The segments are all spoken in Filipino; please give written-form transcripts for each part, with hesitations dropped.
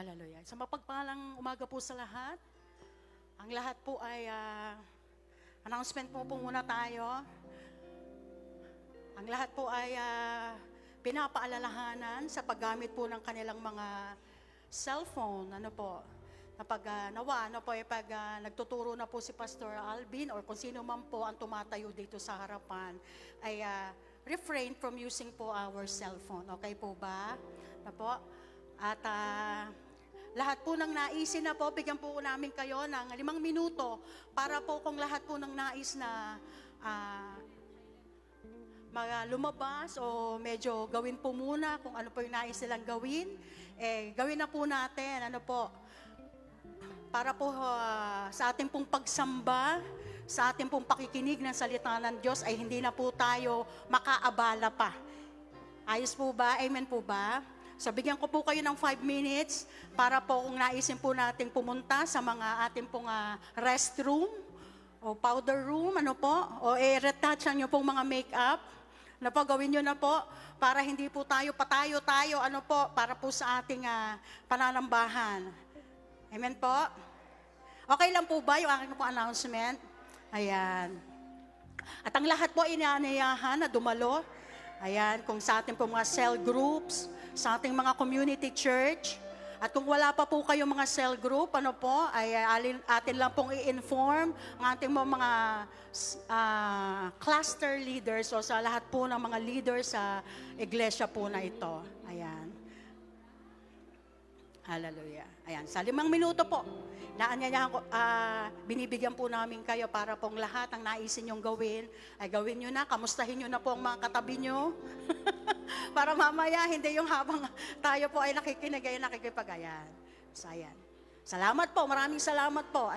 Hallelujah. Sa mapagpalang umaga po sa lahat. Ang lahat po ay announcement po muna tayo. Ang lahat po ay pinapaalalahanan sa paggamit po ng kanilang mga cellphone. Pag nagtuturo na po si Pastor Alvin or kung sino man po ang tumatayo dito sa harapan, ay refrain from using po our cellphone. Okay po ba? At lahat po ng naisin na po, bigyan po namin kayo ng 5 minuto para po kung lahat po ng nais na lumabas o medyo gawin po muna kung ano po yung nais nilang gawin, gawin na po natin, para po sa ating pong pagsamba, sa ating pong pakikinig ng salita ng Diyos ay hindi na po tayo makaabala pa. Ayos po ba? Amen po ba? So bigyan ko po kayo ng 5 minutes para po kung naisin po nating pumunta sa mga ating pong restroom o powder room, o retouchan nyo pong mga makeup. Gawin nyo na po para hindi po tayo patayo-tayo, para po sa ating pananambahan. Amen po? Okay lang po ba yung aking po announcement? Ayan. At ang lahat po inaanayahan na dumalo. Ayan, kung sa ating po mga cell groups, sa ating mga community church. At kung wala pa po kayong mga cell group, ay atin lang pong i-inform ang ating mga cluster leaders o sa lahat po ng mga leaders sa iglesia po na ito. Ayan. Hallelujah. Ayan, sa 5 minuto po, binibigyan po namin kayo para pong lahat ang naisin nyong gawin, ay gawin nyo na, kamustahin nyo na po ang mga katabi nyo. Para mamaya, hindi yung habang tayo po ay nakikinig, ay nakikipagayan. So, ayan. Salamat po, maraming salamat po.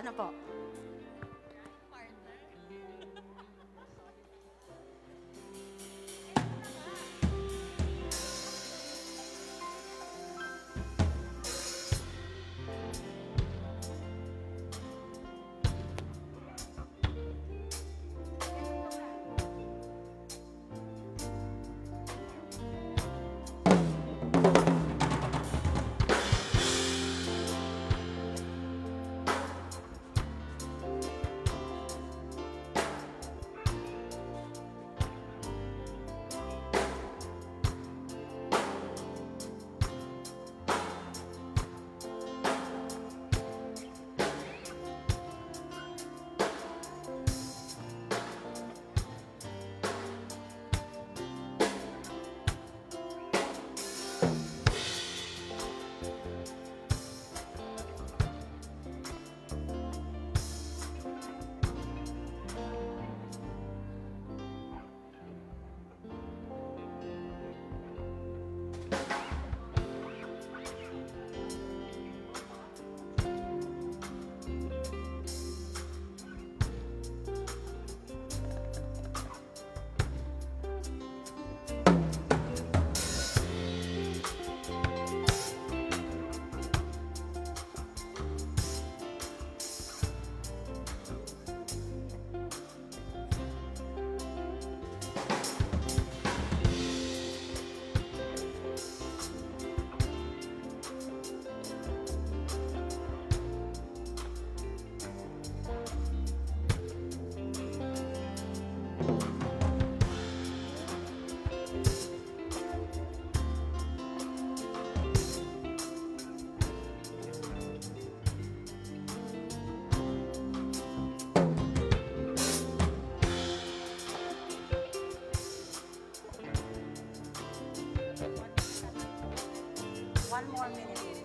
One more minute.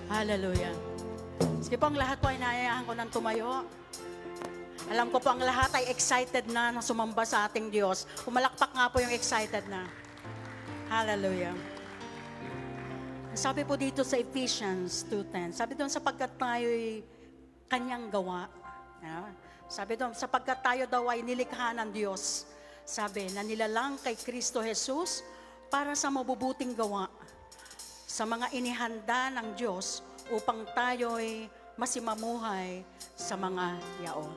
Hallelujah. Sige po, ang lahat po ay naayahan ko ng tumayo. Alam ko po ang lahat ay excited na sumamba sa ating Diyos. Pumalakpak nga po yung excited na. Hallelujah. Sabi po dito sa Ephesians 2:10, sabi doon sapagkat tayo'y kanyang gawa. Sabi doon, sapagkat tayo daw ay nilikha ng Diyos. Sabi, na nilalang kay Kristo Jesus para sa mabubuting gawa. sa mga inihanda ng Diyos upang tayo'y masimamuhay sa mga yaon.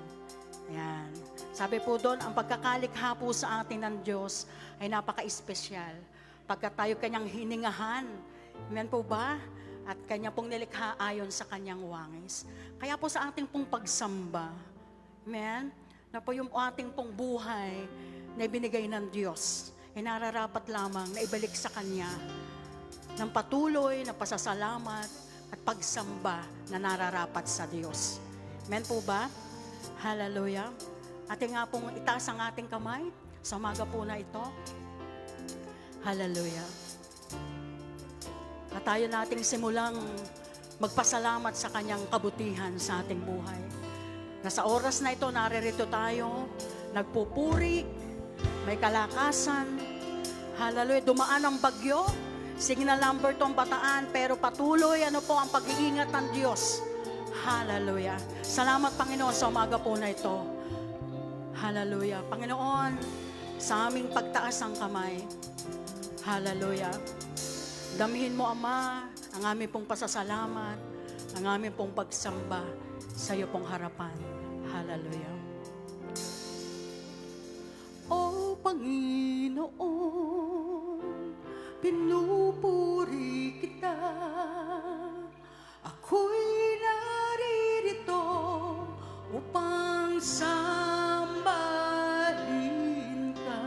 Ayan. Sabi po doon, ang pagkakalikha po sa atin ng Diyos ay napaka-espesyal. Pagka tayo kanyang hiningahan, amen po ba? At kanya pong nilikha ayon sa kanyang wangis. Kaya po sa ating pong pagsamba, amen, na po yung ating pong buhay na ibinigay ng Diyos, ay nararapat lamang na ibalik sa Kanya ng patuloy na pasasalamat at pagsamba na nararapat sa Diyos. Amen po ba? Hallelujah. Ating nga pong itaas ang ating kamay sa umaga po na ito. Hallelujah. At tayo nating simulang magpasalamat sa Kanyang kabutihan sa ating buhay. Na sa oras na ito, naririto tayo, nagpupuri, may kalakasan. Hallelujah. Dumaan ang bagyo, signal number 2 ang Bataan, pero patuloy po ang pag-iingat ng Diyos. Hallelujah. Salamat, Panginoon, sa umaga po na ito. Hallelujah. Panginoon, sa aming pagtaas ang kamay. Hallelujah. Damhin mo, Ama, ang aming pong pasasalamat, ang aming pong pagsamba sa iyo pong harapan. Hallelujah. O Panginoon, pinupuri kita. Ako'y naririto upang sambahin ka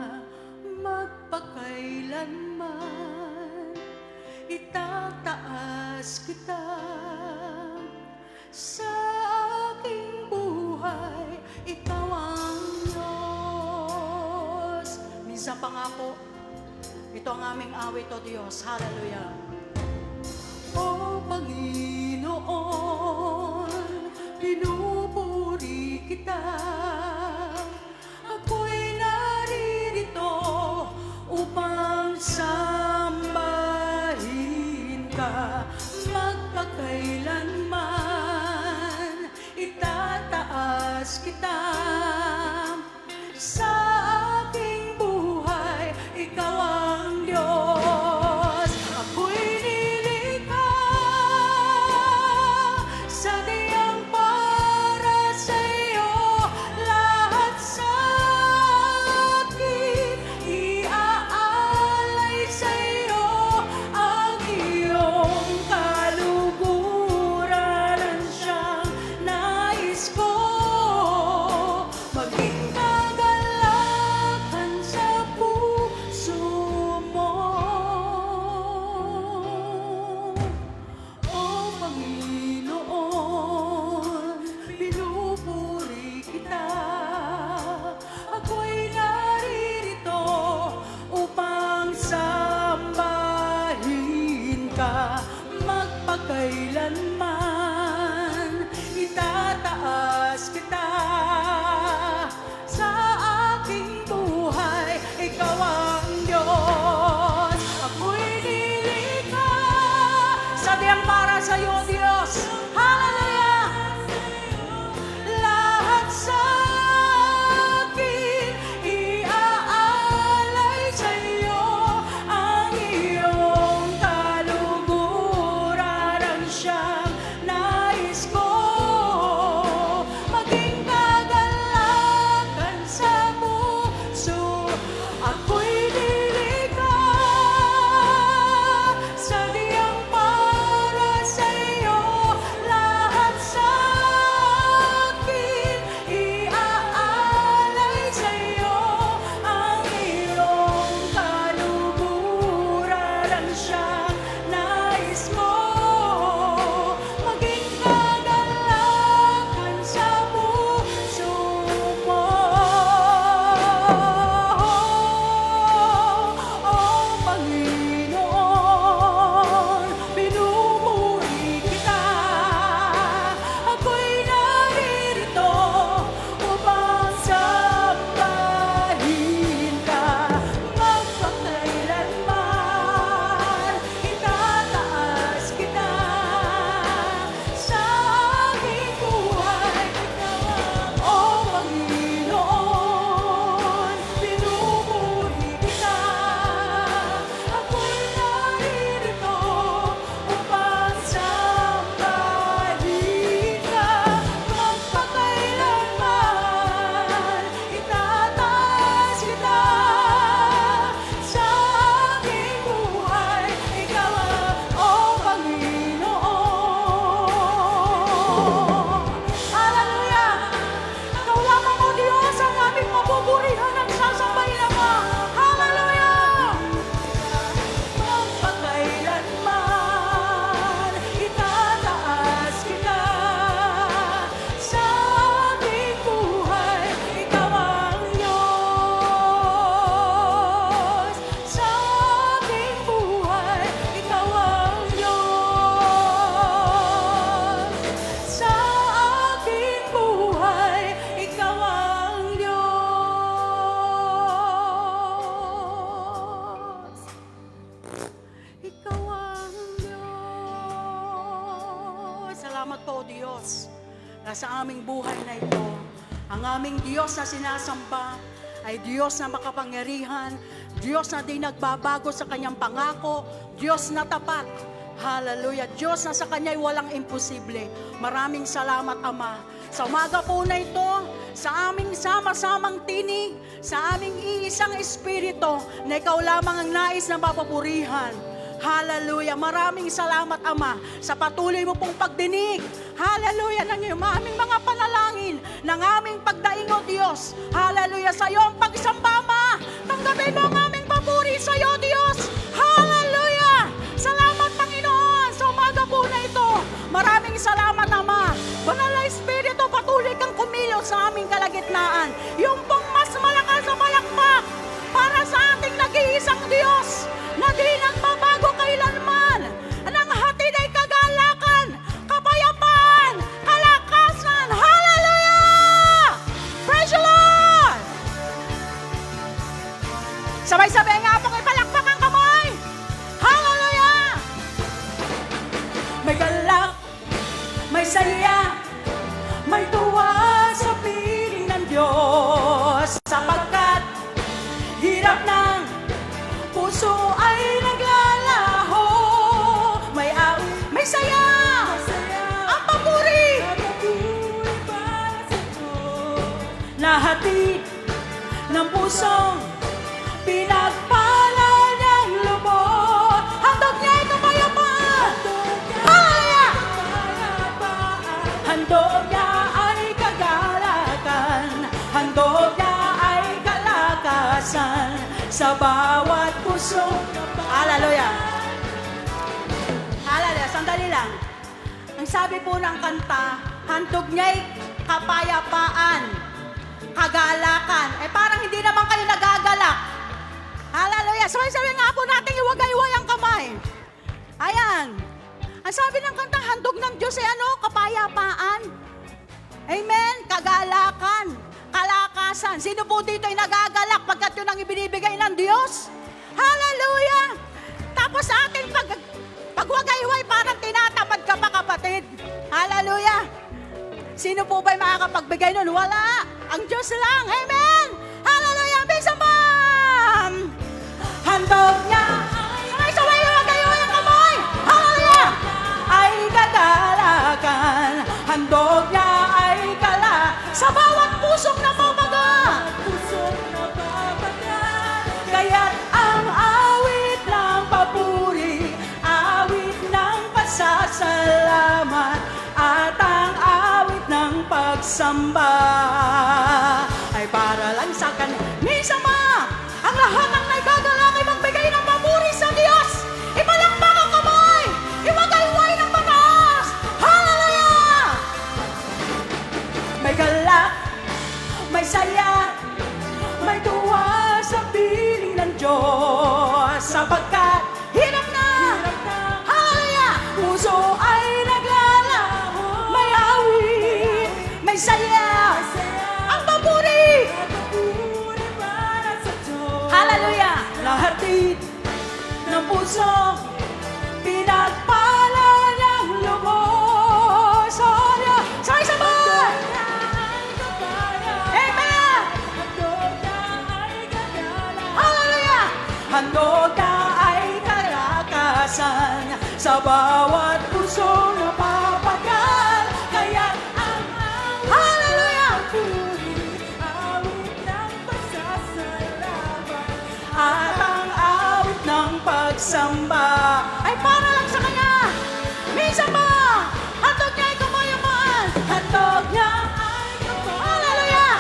magpakailanman. Itataas kita sa aking buhay, ikaw ang Diyos. Minsan pa nga po, ito ang aming awit, O Diyos. Hallelujah. O Panginoon, pinupuri kita. Ako'y naririto upang sambahin ka magpakailanman. Itataas kita sa aking buhay, ikaw ang Diyos. Ako'y nilikha sa diyang para sa iyo. Lahat sa akin iaalay sa iyo. Ang iyong kaluguran siyang nais ko. Maging kagalakan sa puso mo. O Panginoon, pinupuri kita. Ako'y naririto upang sambahin ka magpakailanman. Itataas kita sa aking buhay, ikaw ang Diyos. Ako'y nilikha sa diyang para sa iyo, Diyos. Hallelujah. Lahat sa akin iaalay sa iyo. Ang iyong kaluguran ang siyang nais ko. Maging kagalakan sa puso. Ako'y nilikha sa diyang para sa iyo. Diyos na sa aming buhay na ito, ang aming Diyos na sinasamba ay Diyos na makapangyarihan, Diyos na di nagbabago sa kanyang pangako, Diyos na tapat. Hallelujah. Diyos na sa kanya'y walang imposible. Maraming salamat, Ama. Sa umaga po na ito, sa aming sama-samang tinig, sa aming iisang espiritu na ikaw lamang ang nais na mapapurihan. Hallelujah. Maraming salamat, Ama, sa patuloy mo pong pagdinig. Hallelujah. Ng aming mga panalangin, ng aming pagdaing, O Diyos. Hallelujah. Sa iyo ang pagsamba, Ama. Tanggapin mo ang aming papuri sa iyo, Diyos. Hallelujah. Salamat, Panginoon, sa umaga po na ito. Maraming salamat, Ama. Banal na Espiritu, patuloy kang kumilos sa aming kalagitnaan. Yung pong mas malakas na palakpak para sa ating nag-iisang Diyos na di nagbabago kailanman. Ang hatid ay kagalakan, kapayapaan, kalakasan. Hallelujah! Praise the Lord! Sabay-sabay nga po kayo palakpak ang kamay. Hallelujah! May galak, may saya, may tuwa sa piling ng Diyos, sapagkat hirap ng puso ay naglalaho. May awit, may saya, ang papuri para sa Diyos. Nahatid ng pusong pinagpala niyang lubos. Handog niya ay kapayapaan. Hallelujah! Handog niya ay kagalakan. Handog niya ay kalakasan sa bawat puso. Hallelujah! Hallelujah! Sandali lang. Ang sabi po ng kanta, handog niya'y kapayapaan, kagalakan. Parang hindi naman kayo nagagalak. Hallelujah! Sabi nga po natin, iwagay-iway ang kamay. Ayan. Ang sabi ng kanta, handog ng Diyos ay ano? Kapayapaan. Amen? Kagalakan. Kalakasan. Sino po dito ay nagagalak pagkat yun ang ibinibigay ng Diyos? Hallelujah! Tapos sa ating pagwagayway, parang tinatamad ka pa, kapatid. Hallelujah! Sino po ba'y makakapagbigay nun? Wala! Ang Diyos lang! Amen! Hallelujah! Bisa ma'am! Handog niya ay saway-wagayway ang kamay! Hallelujah! Ay kagalakan. Handog niya ay kala sa bawat pusong napapaga. Kaya't ang awit ng papuri, awit ng pasasalamat, at ang awit ng pagsamba ay para lang sa kanisa ma. Ang lahat ng nagagalang ay magbigay ng papuri sa Diyos. Ipalakpak ang kamay, iwagayway ng mataas. Hallelujah! May galak, may saya, may tuwa sa piling ng Diyos, sapagkat hirap na, hallelujah, puso ay naglalaho. May awit, may saya, ang papuri para sa Diyos. Hallelujah! Lahatid ng puso, pinagpala niyang lubos. Hallelujah! Sabay-sabay! Amen! Hallelujah! Handog na ay kalakasan sa bawat puso na papagal. Kaya ang hallelujah! Awit ng pasasalamat at ang awit ng pagsamba ay para lang sa Kanya. Minsan ba? Handog niya ay kamayapaan. Handog niya ay kapayapaan. Hallelujah!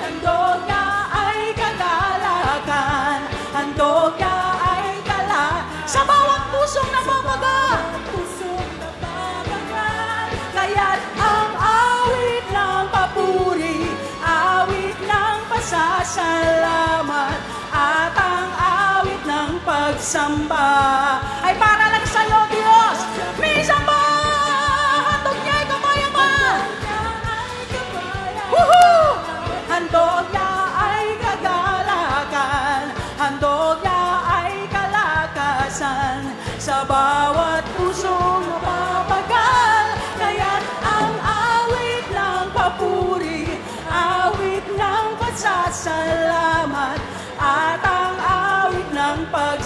Handog niya ay kagalakan. Handog niya ay kala sa bawat pusong nababaga. Kaya't ang awit ng papuri, awit ng pasasalamat, at ang awit ng pagsamba ay para lang sa iyo, Diyos. Minsan ba? Handog niya ay kapayapaan. Woohoo! Handog niya ay kagalakan. Handog niya ay kalakasan sa bawat pusong mapapagal. Kaya't ang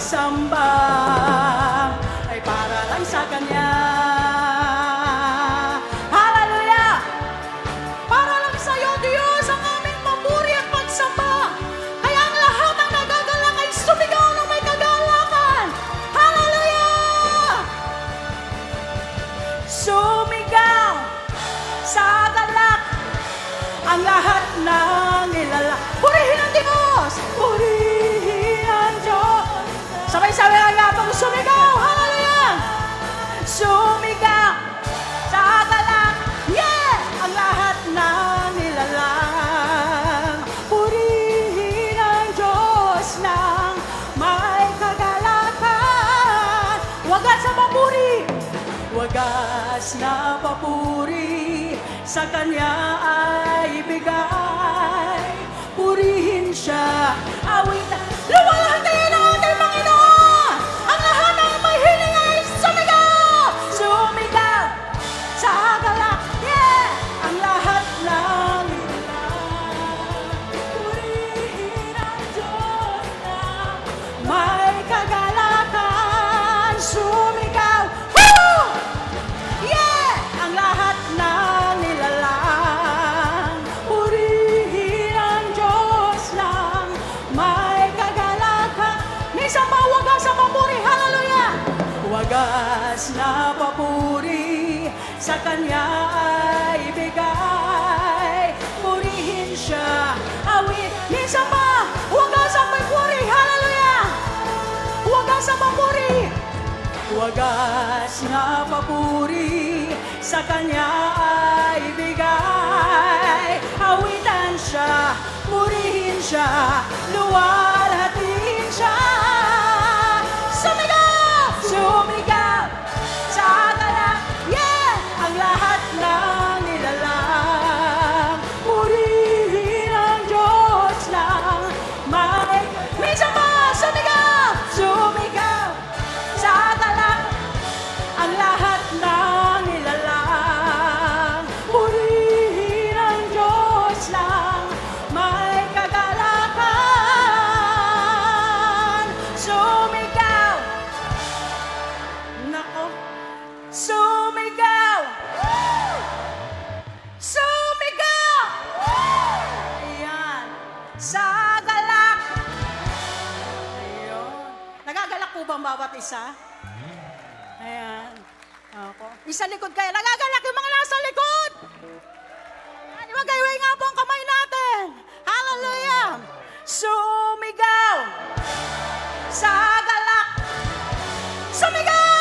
pagsamba ay para lang sa Kanya. Hallelujah! Para lang sa iyo, Diyos, ang aming papuri at pagsamba. Kaya ang lahat ng nagagalak ay sumigaw ng may kagalakan. Hallelujah! Sumigaw sa galak ang lahat ng nilalang. Purihin ang Diyos! Purihin ang Diyos! Sabay-sabay ang lahat ng sumigaw! Hallelujah! Sumigaw sa galak, yeah! Ang lahat ng nilalang. Purihin ang Diyos ng may kagalakan. Wagas sa papuri! Wagas na papuri sa Kanya ay ibigay. Purihin siya, awitan. Luwalhatiin ang ating Panginoon! Ang lahat ng may hiling ay sumigaw! Sumigaw sa galak, yeah! Ang lahat ng ilan. Purihin ang Diyos na may kagalakan. Sumigaw, woo! Yeah! Ang lahat ng nilalang. Purihin ang Diyos lang may kagalakan. Minsan ba wagas ang papuri? Hallelujah! Wagas na papuri sa Kanya ay ibigay. Purihin siya, awit. Minsan ba wagas ang papuri? Hallelujah! Wagas ang papuri. Wagas na papuri sa Kanya ay ibigay. Awitan siya, purihin siya, luwalhatiin siya. Sumigaw! Sumigaw sa galak, yeah! Ang lahat ng nilalang. Purihin ang Diyos lang may... Minsan ba? Sumigaw! Sumigaw sa galak, ang lahat ng nilalang. Purihin ang Diyos lang may kagalakan. Sumigaw! Nako! Sumigaw! Sumigaw! Ayan. Sa galak. Ayun. Nagagalak po ba ang bawat isa? Ayan. Ako. Isa likod kayo. Nagagalak yung mga nasa likod. Ayan. Magayway nga po ang kamay natin. Hallelujah. Sumigaw. Sa galak. Sumigaw.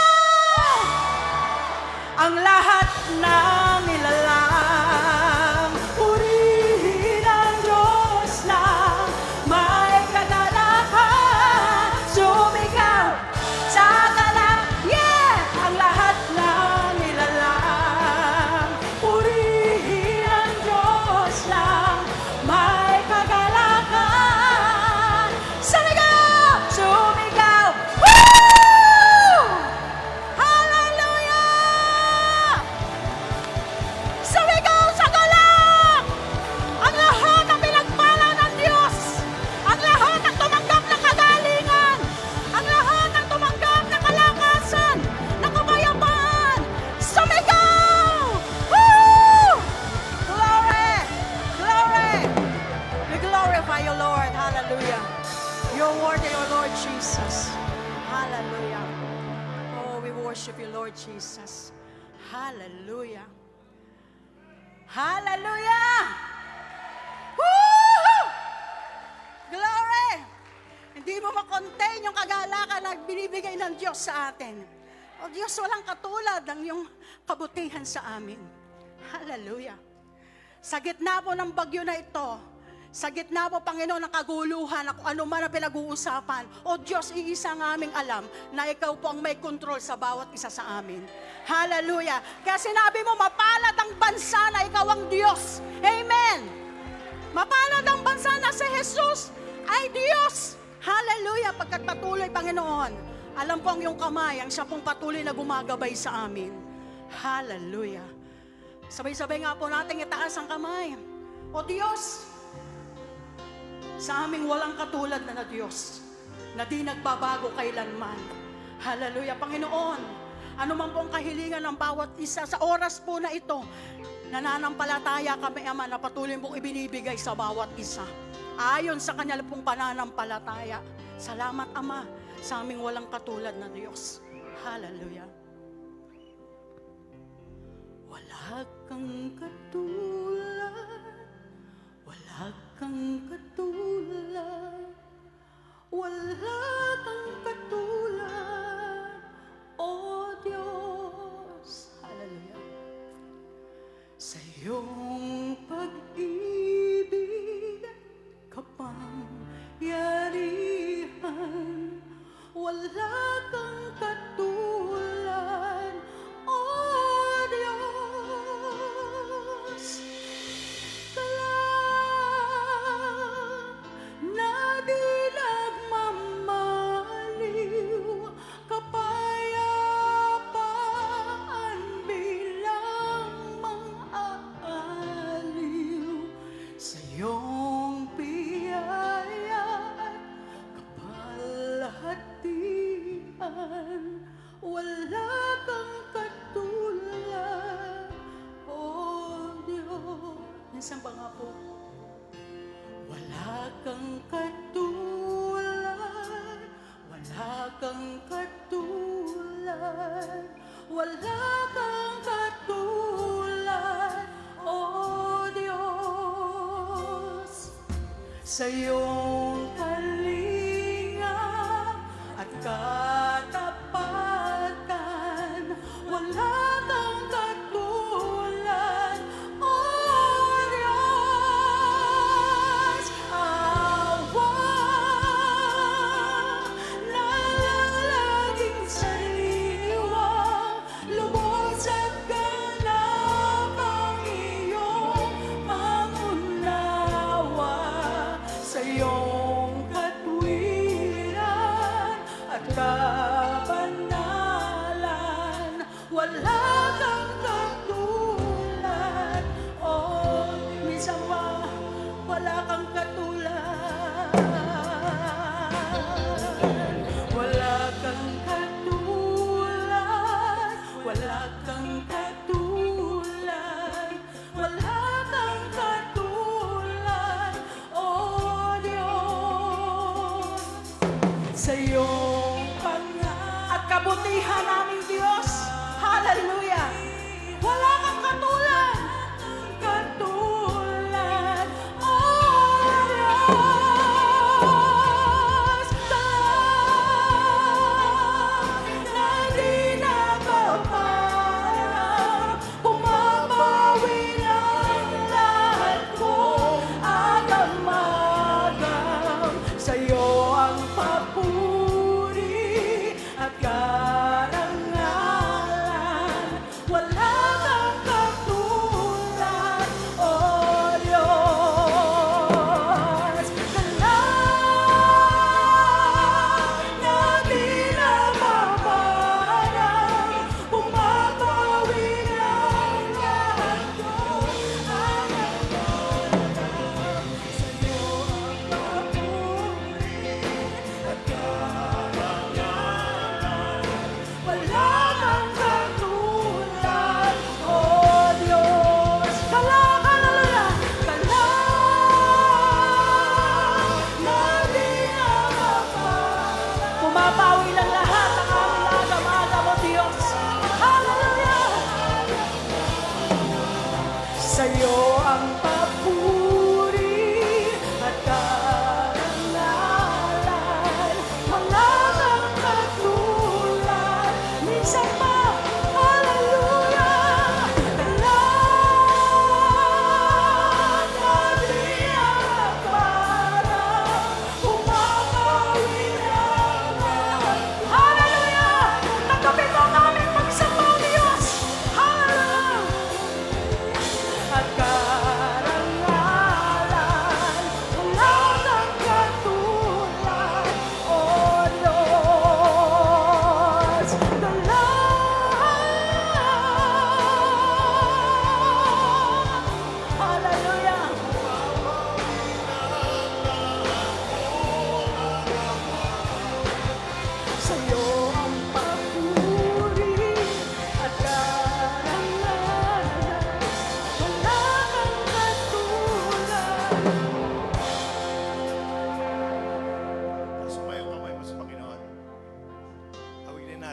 Ang lahat ng nilalang. Purihin ang Diyos lang may kagalakan. Sumigaw sa galak, yeah! Ang lahat ng nilalang. Purihin ang Diyos lang may kagalakan. Sumigaw! Sumigaw! Woo! Hallelujah! Sumigaw sa galak! Ang lahat ng pinagpala ng Diyos! Ang lahat ng tumanggap ng kagalingan! Ang lahat ng tumanggap ng kalakasan! Ng kapayapaan! Sumigaw! Woo! Glory! Glory! We glorify you, Lord. Hallelujah. You're worthy, O Lord Jesus. Hallelujah. Oh, we worship you, Lord Jesus. Hallelujah. Hallelujah! Woo! Glory! Hindi mo makontain yung kagalakan na binibigay ng Diyos sa atin. O Diyos, walang katulad ng iyong kabutihan sa amin. Hallelujah! Sa gitna po ng bagyo na ito, sa gitna po, Panginoon, ng kaguluhan, na kung ano man ang pinag-uusapan, o Diyos, iisa ang aming alam na ikaw po ang may kontrol sa bawat isa sa amin. Hallelujah! Kaya sinabi mo, mapalad ang bansa na ikaw ang Diyos. Amen! Mapalad ang bansa na si Jesus ay Diyos. Hallelujah! Pagkat patuloy, Panginoon, alam po ang iyong kamay, ang siya pong patuloy na gumagabay sa amin. Hallelujah! Sabay-sabay nga po natin itaas ang kamay. O Diyos, sa aming walang katulad na Diyos, na di nagbabago kailanman. Hallelujah. Panginoon, ano man pong kahilingan ng bawat isa sa oras po na ito, nananampalataya kami, Ama, na patuloy mong ibinibigay sa bawat isa. Ayon sa kanya pong pananampalataya. Salamat, Ama, sa aming walang katulad na Diyos. Hallelujah. Wala kang katulad, wala kang katulad, wala kang katulad, O Diyos. Hallelujah. Sa iyong pag-ibig, kapangyarihan, wala kang katulad, O Diyos. Kalang na di nagmamaliw, kapayapaan bilang mang-aaliw, sa iyong biyaya at kapalhatian, wala kang katulad, O Diyos. Minsan pa nga po, wala kang katulad, wala kang katulad, wala kang katulad, O Diyos. Sa iyong kalinga at katapatan, wala kang katulad, O Diyos. Awa na laging sariwa, lubos at ganap ang iyong pangunawa, sa iyong katwiran at kabanalan, wala kang katulad, O minsan ba, wala kang katulad, wala kang katulad, wala kang katulad, wala kang katulad, O Diyos. Sa iyong at kabutihan naming Diyos, hallelujah, wala kang katulad, katulad, O Diyos. Na di nababago, bumabawi ng lahat ko, agam-agam, sa iyo ang papuri at karangalan, wala kang katulad.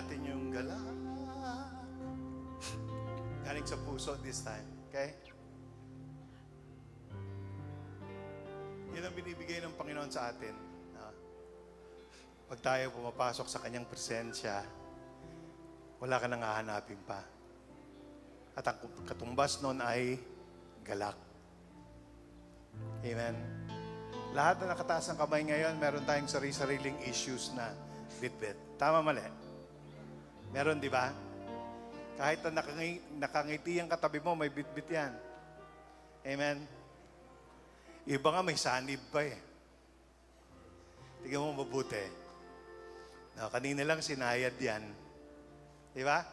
natin yung galak. Galing sa puso this time. Okay? Yan ang binibigay ng Panginoon sa atin. Pag tayo pumapasok sa kanyang presensya, wala ka nang hahanapin pa. At ang katumbas nun ay galak. Amen. Lahat na nakataas ng kamay ngayon, meron tayong sarili-sariling issues na bit-bit. Tama, mali? Meron, di ba? Kahit na nakangiti ang katabi mo, may bit-bit yan. Amen? Iba nga may sanib pa eh. Tingnan mo mabuti. Kanina lang sinayad yan. Di ba?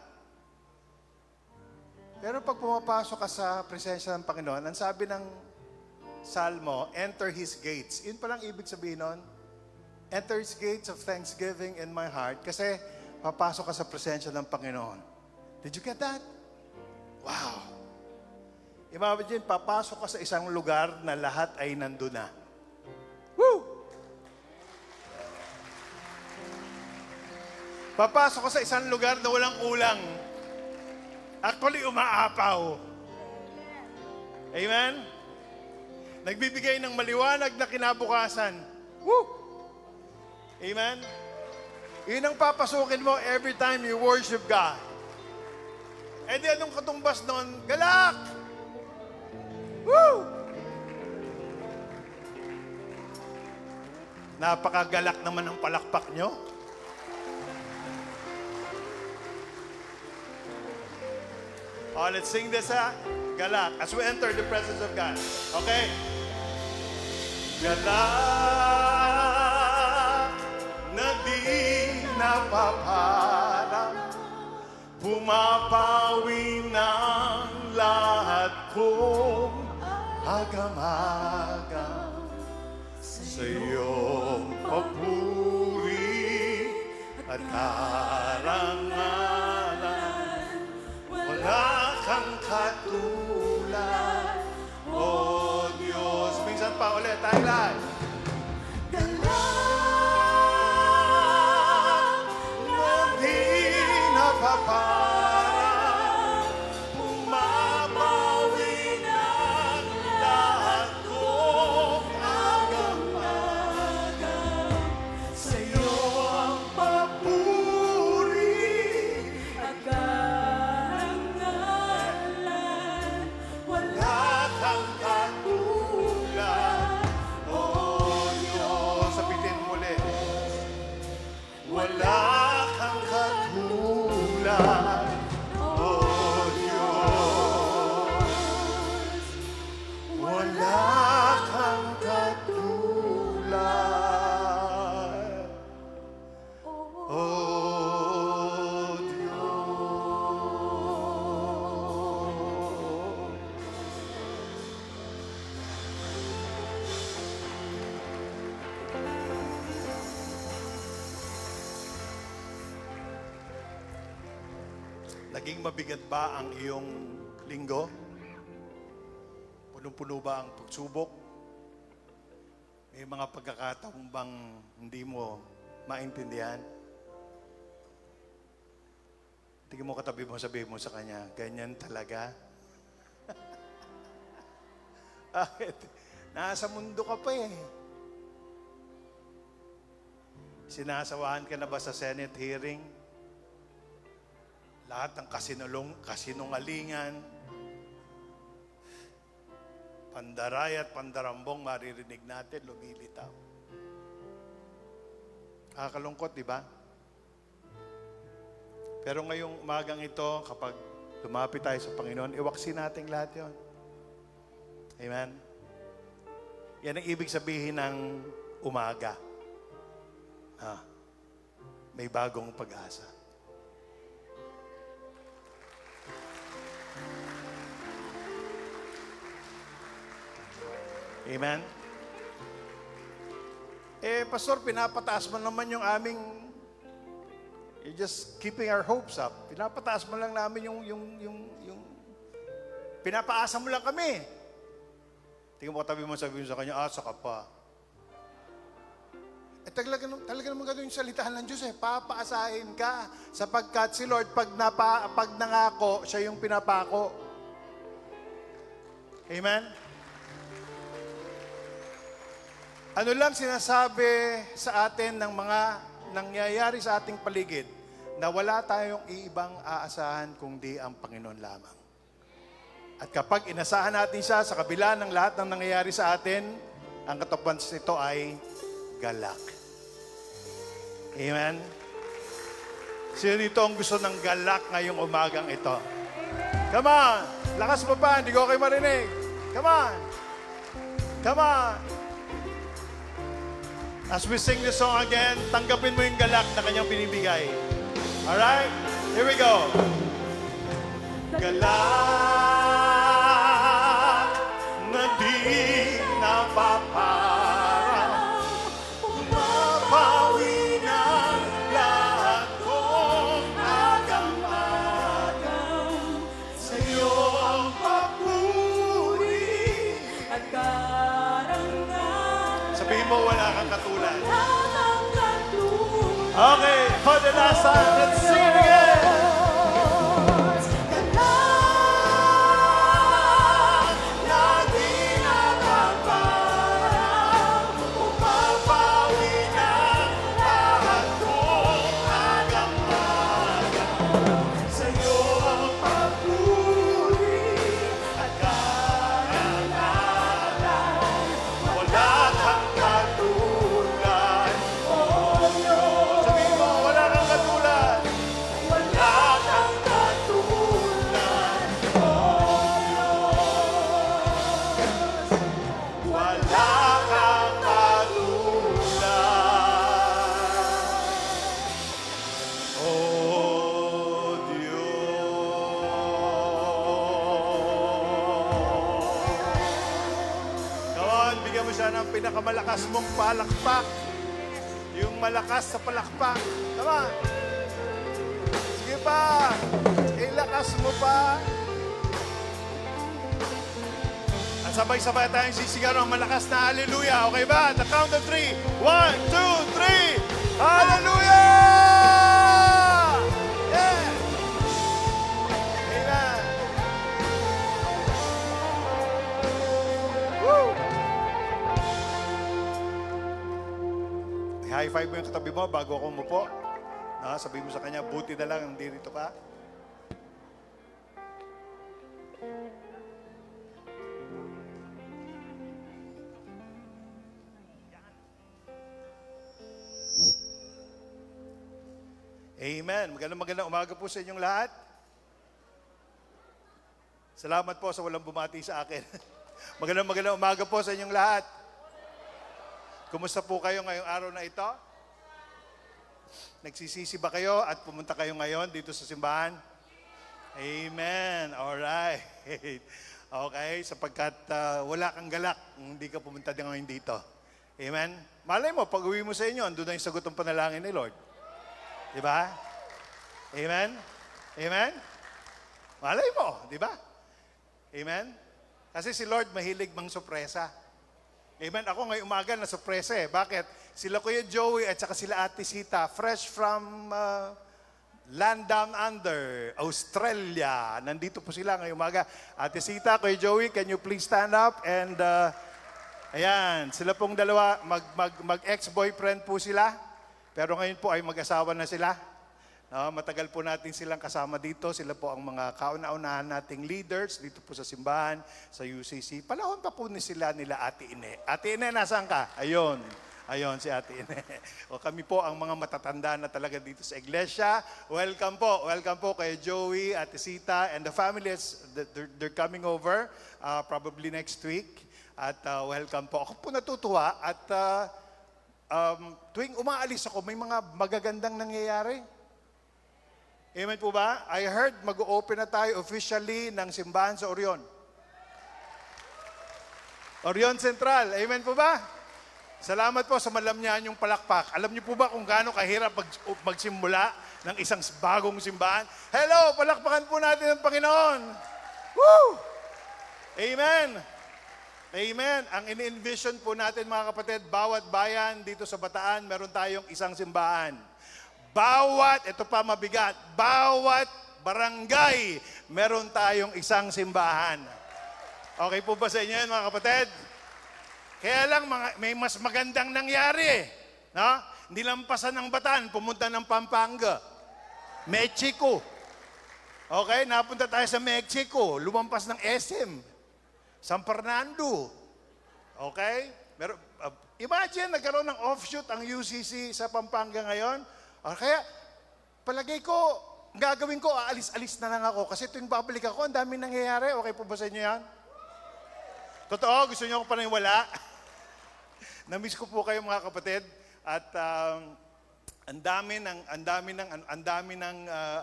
Pero pag pumapasok ka sa presensya ng Panginoon, ang sabi ng Salmo, enter His gates. Yun palang ibig sabihin nun. Enter His gates of thanksgiving in my heart. Kasi papasok ka sa presensya ng Panginoon. Did you get that? Wow! Imagine, papasok ka sa isang lugar na lahat ay nandun na. Woo! Papasok ka sa isang lugar na walang kulang. Actually, umaapaw. Amen? Nagbibigay ng maliwanag na kinabukasan. Woo! Amen? Yun ang papasukin mo every time you worship God. Eh di anong katumbas nun? Galak! Woo! Napakagalak naman ang palakpak nyo. Oh, let's sing this, galak, as we enter the presence of God. Okay? Galak na di napaparang, pumapawi ng lahat kong agam-agam sa iyong papuri at karangalan. Wala kang katulad, O Diyos. Minsan pa ulit, tayo lahat. Galak na di napaparang, pumapawi ng lahat kong agam-agam sa iyo ang papuri at karangalan. Wala kang katulad, O Diyos. Sabihin muli. Wala kang katulad, O Diyos. Wala kang katulad, O Diyos. Naging mabigat ba ang iyong linggo? Punong-puno ba ang pagsubok? May mga pagkakataong bang hindi mo maintindihan? Tingin mo katabi mo, sabihin mo sa kanya, ganyan talaga? Bakit? Nasa mundo ka pa eh. Sinasawahan ka na ba sa Senate hearing? Lahat ng kasinungalingan, pandaray at pandarambong maririnig natin, lumilitaw. Nakakalungkot, di ba? Pero ngayong umagang ito, kapag lumapit tayo sa Panginoon, iwaksin natin lahat yon. Amen? Yan ang ibig sabihin ng umaga. May bagong pag-asa. Amen? Pastor, pinapataas mo naman yung aming, you're just keeping our hopes up. Pinapataas mo lang namin yung pinapaasa mo lang kami. Tingnan mo katabi mo, sabihin mo sa kanya, asa ka pa. talaga naman ganun yung salita ng Diyos eh. Papaasahin ka sapagkat si Lord, pag nangako, siya yung pinapako. Amen? Ano lang sinasabi sa atin ng mga nangyayari sa ating paligid na wala tayong iibang aasahan kundi ang Panginoon lamang. At kapag inasahan natin siya sa kabila ng lahat ng nangyayari sa atin, ang katapuan nito ay galak. Amen? Sino dito ang gusto ng galak ngayong umagang ito? Come on! Lakas mo pa, hindi ko kayo marinig. Come on! Come on! As we sing this song again, tanggapin mo yung galak na kanyang binibigay. Alright? Here we go. Galak na di napaparang, umapawi ng lahat kong agam-agam. Sa iyo ang papuri At karangan Sabihin mo, wala kang katulad. ang katulad. Okay, for the last time, let's sing it again. Galak na di napaparang, umapawi ng lahat kong agam-agam. Sa iyo ang papuri at karangalan. Wala kang katulad. Sabihin mo, wala kang katulad. Wala kang katulad. Wala kang katulad. Oh, Diyos. Come on, bigyan mo siya ng pinakamalakas mong palakpak. Yung malakas sa palakpak. Come on. Sige pa. Ilakas mo pa. At sabay-sabay tayong sisigaw ng malakas na hallelujah. Okay ba? The count of 3. 1, 2, 3. Hallelujah! Yeah! Amen. Woo! High five mo yung katabi mo bago ako umupo. Sabihin mo sa kanya, buti na lang, hindi rito ka. Amen. Magandang umaga po sa inyong lahat. Salamat po sa walang bumati sa akin. Magandang umaga po sa inyong lahat. Kumusta po kayo ngayong araw na ito? Nagsisisi ba kayo at pumunta kayo ngayon dito sa simbahan? Amen. Alright. Okay, sapagkat wala kang galak, hindi ka pumunta din ngayon dito. Amen. Malay mo, pag uwi mo sa inyo, andun na yung sagot ng panalangin ni Lord. Di ba? Amen? Amen? Malay mo, di ba? Amen? Kasi si Lord mahilig mang sorpresa. Amen? Ako ngayong umaga na sorpresa eh. Bakit? Sila Kuya Joey at saka sila Ate Sita, fresh from land down under, Australia. Nandito po sila ngayong umaga. Ate Sita, Kuya Joey, can you please stand up? And ayan, sila pong dalawa, mag-ex-boyfriend po sila. Pero ngayon po ay mag-asawa na sila. Matagal po natin silang kasama dito. Sila po ang mga kauna-unahan nating leaders dito po sa simbahan, sa UCC. Panahon pa po nila Ate Ine. Ate Ine, nasaan ka? Ayun. Ayun, si Ate Ine. O kami po ang mga matatanda na talaga dito sa iglesia. Welcome po. Welcome po kay Joey, Ate Sita, and the families. They're coming over probably next week. At welcome po. Ako po natutuwa at tuwing umaalis ako, may mga magagandang nangyayari. Amen po ba? I heard mag-open na tayo officially ng simbahan sa Orion. Orion Central. Amen po ba? Salamat po sa malamnyan yung palakpak. Alam niyo po ba kung gaano kahirap magsimula ng isang bagong simbahan? Hello! Palakpakan po natin ang Panginoon! Woo! Amen! Amen. Ang ini-envision po natin mga kapatid, bawat bayan dito sa Bataan, meron tayong isang simbahan. Ito pa mabigat, bawat barangay, meron tayong isang simbahan. Okay po ba sa inyo yan mga kapatid? Kaya lang, may mas magandang nangyari. No? Nilampasan ng Bataan, pumunta ng Pampanga. Mexico. Okay, napunta tayo sa Mexico, lumampas ng SM. San Fernando. Okay? Imagine, nagkaroon ng offshoot ang UCC sa Pampanga ngayon. Kaya, palagay ko, gagawin ko, aalis-alis na lang ako. Kasi tuwing babalik ako, ang dami nangyayari. Okay po ba sa inyo yan? Totoo, gusto niyo ako paniwala? Namiss ko po kayo mga kapatid. At ang dami ng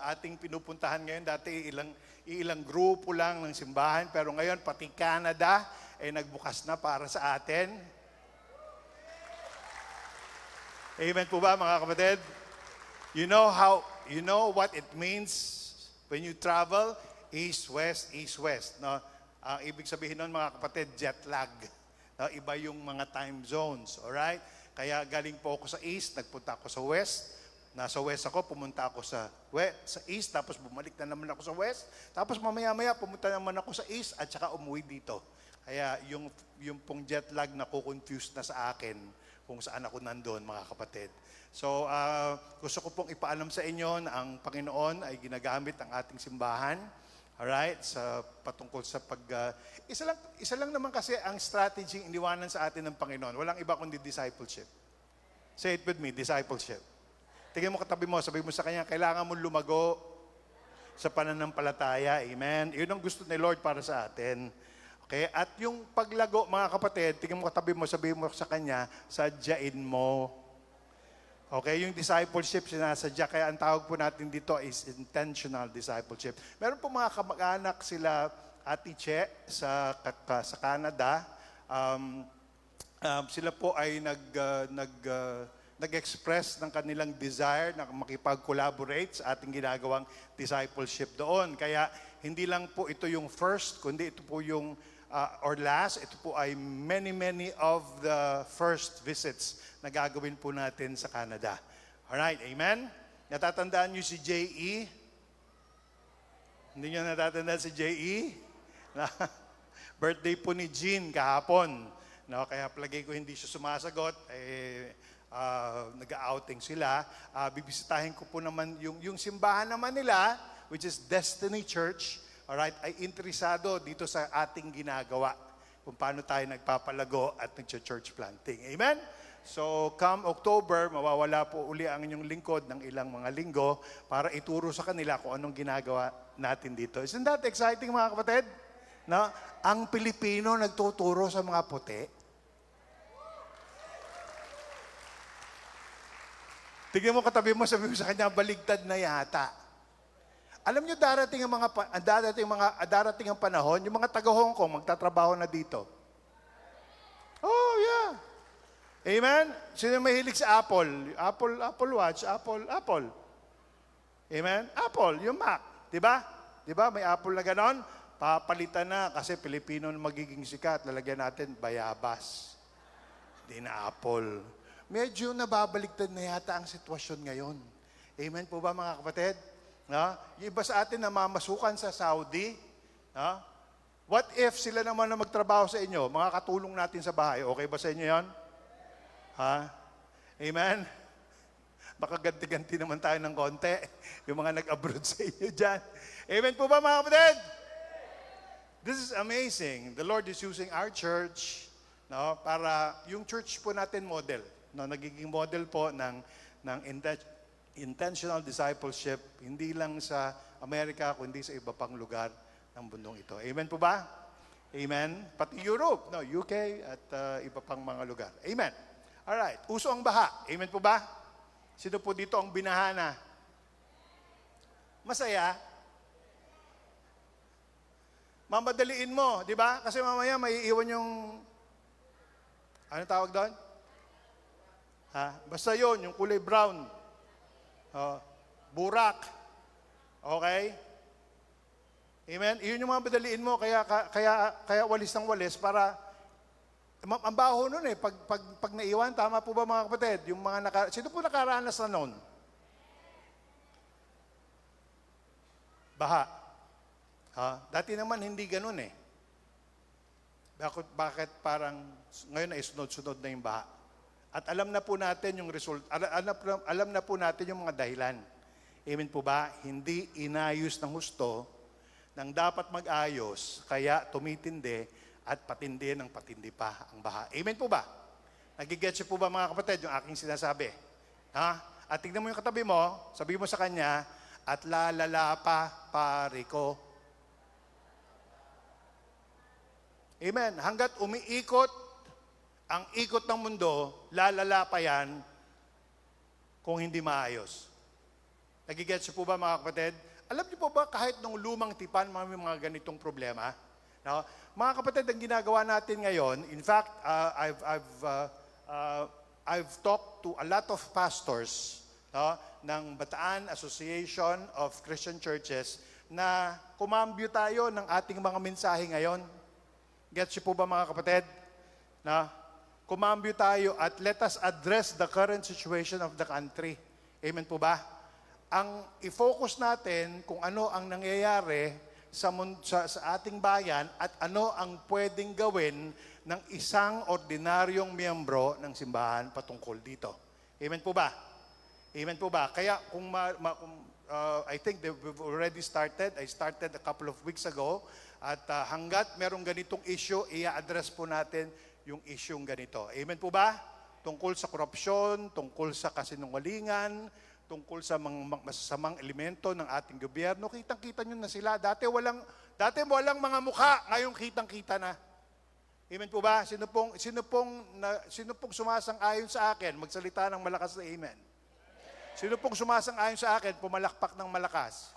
ating pinupuntahan ngayon. Dati ilang grupo lang ng simbahan, pero ngayon pati Canada ay nagbukas na para sa atin. Amen po ba mga kapatid? You know what it means when you travel east west. No? Ang ibig sabihin nun mga kapatid, jet lag. No? Iba yung mga time zones, alright? Kaya galing po ako sa east, nagpunta ako sa west. Nasa west ako, pumunta ako sa east, tapos bumalik na naman ako sa west. Tapos mamaya-maya, pumunta naman ako sa east at saka umuwi dito. Kaya yung pong jet lag na ko-confuse na sa akin kung saan ako nandoon, mga kapatid. So, gusto ko pong ipaalam sa inyo na ang Panginoon ay ginagamit ang ating simbahan. Alright? Patungkol sa isa lang naman kasi ang strategy iniwanan sa atin ng Panginoon. Walang iba kundi discipleship. Say it with me, discipleship. Tingnan mo katabi mo, sabi mo sa kanya, kailangan mo lumago sa pananampalataya. Amen? Yun ang gusto ni Lord para sa atin. Okay? At yung paglago, mga kapatid, tingnan mo katabi mo, sabi mo sa kanya, sadyain mo. Okay? Yung discipleship, sinasadya. Kaya ang tawag po natin dito is intentional discipleship. Meron po mga kamag-anak sila, Ate Che, sa Canada. Sila po ay nag-express ng kanilang desire na makipag-collaborate sa ating ginagawang discipleship doon. Kaya hindi lang po ito yung first, kundi ito po yung or last. Ito po ay many of the first visits na gagawin po natin sa Canada. Alright, amen? Natatandaan niyo si J.E.? Hindi niyo natatandaan si J.E.? Birthday po ni Jean kahapon. No, kaya palagay ko hindi siya sumasagot. Nag-outing sila. Bibisitahin ko po naman yung simbahan naman nila, which is Destiny Church, alright, ay interesado dito sa ating ginagawa kung paano tayo nagpapalago at nag-church planting. Amen? So, come October, mawawala po uli ang inyong lingkod ng ilang mga linggo para ituro sa kanila kung anong ginagawa natin dito. Isn't that exciting mga kapatid? No? Ang Pilipino nagtuturo sa mga puti. Tignan mo katabi mo, sabi mo sa kanya, baligtad na yata. Alam niyo, darating ang panahon, yung mga taga-Hong Kong, magtatrabaho na dito. Oh, yeah. Amen? Sino mahilig sa Apple? Apple Watch, Apple. Amen? Apple, yung Mac. Diba? Diba? May Apple na ganon. Papalitan na kasi Pilipino na magiging sikat. Lalagyan natin bayabas. Hindi na Apple. Medyo nababaligtad na yata ang sitwasyon ngayon. Amen po ba mga kapatid? No? Yung iba sa atin na mamasukan sa Saudi, no? What if sila naman na magtrabaho sa inyo, mga katulong natin sa bahay, okay ba sa inyo yan? Ha? Amen? Baka ganti-ganti naman tayo ng konti, yung mga nag-abroad sa inyo dyan. Amen po ba mga kapatid? This is amazing. The Lord is using our church, no, para yung church po natin model. No, nagiging model po ng intentional discipleship, hindi lang sa Amerika, kundi sa iba pang lugar ng mundong ito. Amen po ba? Amen? Pati Europe, no, UK, at iba pang mga lugar. Amen. Alright, uso ang baha. Amen po ba? Sino po dito ang binahana? Masaya? Mamadaliin mo, di ba? Kasi mamaya may iiwan yung, ano tawag doon? Basta yon, yung kulay brown. Burak. Okay? Amen? Iyon yung mga madaliin mo, kaya walis ng walis para Ang baho nun eh. Pag naiwan, tama po ba mga kapatid? Yung mga sino po nakaranas na nun? Baha. Dati naman hindi ganun eh. Bakit parang ngayon ay sunod-sunod na yung baha? At alam na po natin yung result, alam na po natin yung mga dahilan. Amen po ba? Hindi inayos ng husto nang dapat mag-ayos, kaya tumitindi at patindi ng patindi pa ang baha. Amen po ba? Nagigets po ba mga kapatid yung aking sinasabi? At tignan mo yung katabi mo, sabihin mo sa kanya, at lalala pa pare ko. Amen. Hanggat umiikot ang ikot ng mundo, lalala pa yan kung hindi maayos. Nagigets po ba mga kapatid? Alam niyo po ba kahit nung lumang tipan, may mga ganitong problema? No? Mga kapatid, ang ginagawa natin ngayon, in fact, I've talked to a lot of pastors ng Bataan Association of Christian Churches na kumambyo tayo ng ating mga mensahe ngayon. Gets niyo po ba mga kapatid? Kumambyo tayo at let us address the current situation of the country. Amen po ba? Ang i-focus natin kung ano ang nangyayari sa ating bayan at ano ang pwedeng gawin ng isang ordinaryong miyembro ng simbahan patungkol dito. Amen po ba? Amen po ba? Kaya I think we've already started. I started a couple of weeks ago. At hanggat merong ganitong issue, i-address po natin yung isyong ganito. Amen po ba? Tungkol sa korupsyon, tungkol sa kasinungalingan, tungkol sa mga masasamang elemento ng ating gobyerno. Kitang-kita nyo na sila. Dati walang mga mukha, ngayon kitang-kita na. Amen po ba? Sino pong sumasang-ayon sa akin, magsalita ng malakas na amen. Sino pong sumasang-ayon sa akin, pumalakpak ng malakas.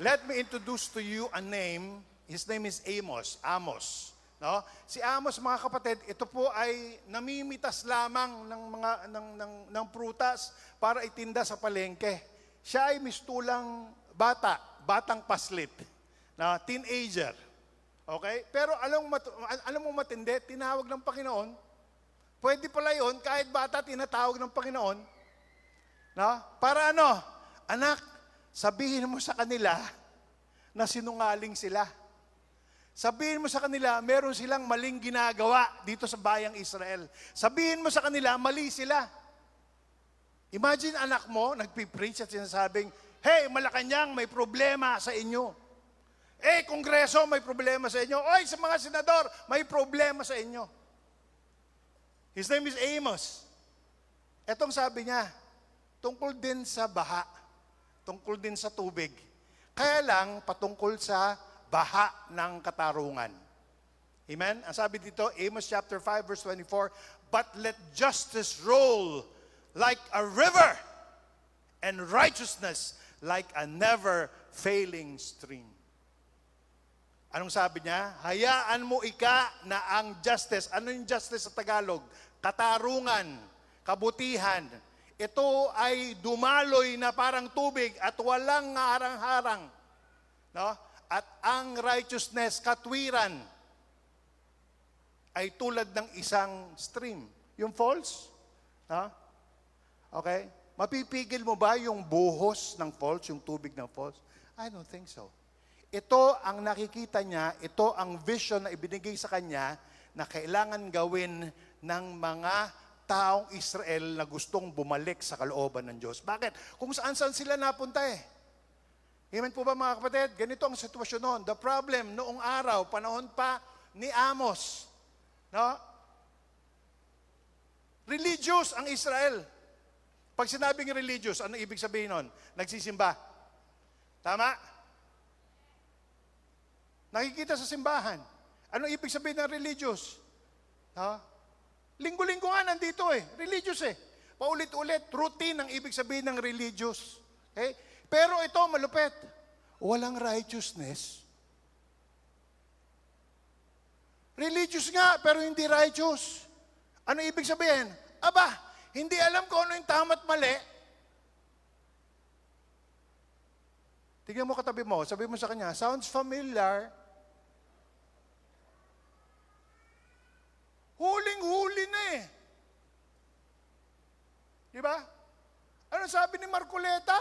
Let me introduce to you a name. His name is Amos. No? Si Amos, mga kapatid, ito po ay namimitas lamang ng prutas para itinda sa palengke. Siya ay mistulang batang paslit, teenager. Okay? Pero alam mo matindi, tinawag ng Panginoon. Pwede pala yun, kahit bata, tinatawag ng Panginoon. Para ano? Anak, sabihin mo sa kanila na sinungaling sila. Sabihin mo sa kanila, meron silang maling ginagawa dito sa bayang Israel. Sabihin mo sa kanila, mali sila. Imagine anak mo, nagpipreach at sinasabing, hey, Malacanang, may problema sa inyo. Kongreso, may problema sa inyo. Oy, sa mga senador, may problema sa inyo. His name is Amos. Etong sabi niya, tungkol din sa baha, tungkol din sa tubig. Kaya lang, patungkol sa baha ng katarungan. Amen? Ang sabi dito, Amos chapter 5 verse 24, but let justice roll like a river and righteousness like a never-failing stream. Anong sabi niya? Hayaan mo na ang justice. Ano yung justice sa Tagalog? Katarungan, kabutihan. Ito ay dumaloy na parang tubig at walang harang-harang. At ang righteousness, katwiran, ay tulad ng isang stream. Yung falls? Okay? Mapipigil mo ba yung buhos ng falls, yung tubig ng falls? I don't think so. Ito ang nakikita niya, ito ang vision na ibinigay sa kanya na kailangan gawin ng mga taong Israel na gustong bumalik sa kalooban ng Diyos. Bakit? Kung saan-saan sila napunta Amen po ba mga kapatid? Ganito ang sitwasyon noon. The problem noong araw, panahon pa ni Amos. Religious ang Israel. Pag sinabing religious, ano ibig sabihin nun? Nagsisimba. Tama? Nakikita sa simbahan. Ano ibig sabihin ng religious? Linggo-linggo nga nandito Religious Paulit-ulit. Routine ang ibig sabihin ng religious. Okay? Pero ito, malupit. Walang righteousness. Religious nga, pero hindi righteous. Ano ibig sabihin? Aba, hindi alam kung ano yung tama at mali. Tignan mo katabi mo, sabi mo sa kanya, sounds familiar. Huling-huli na eh. Di ba? Ano sabi ni Marcoleta?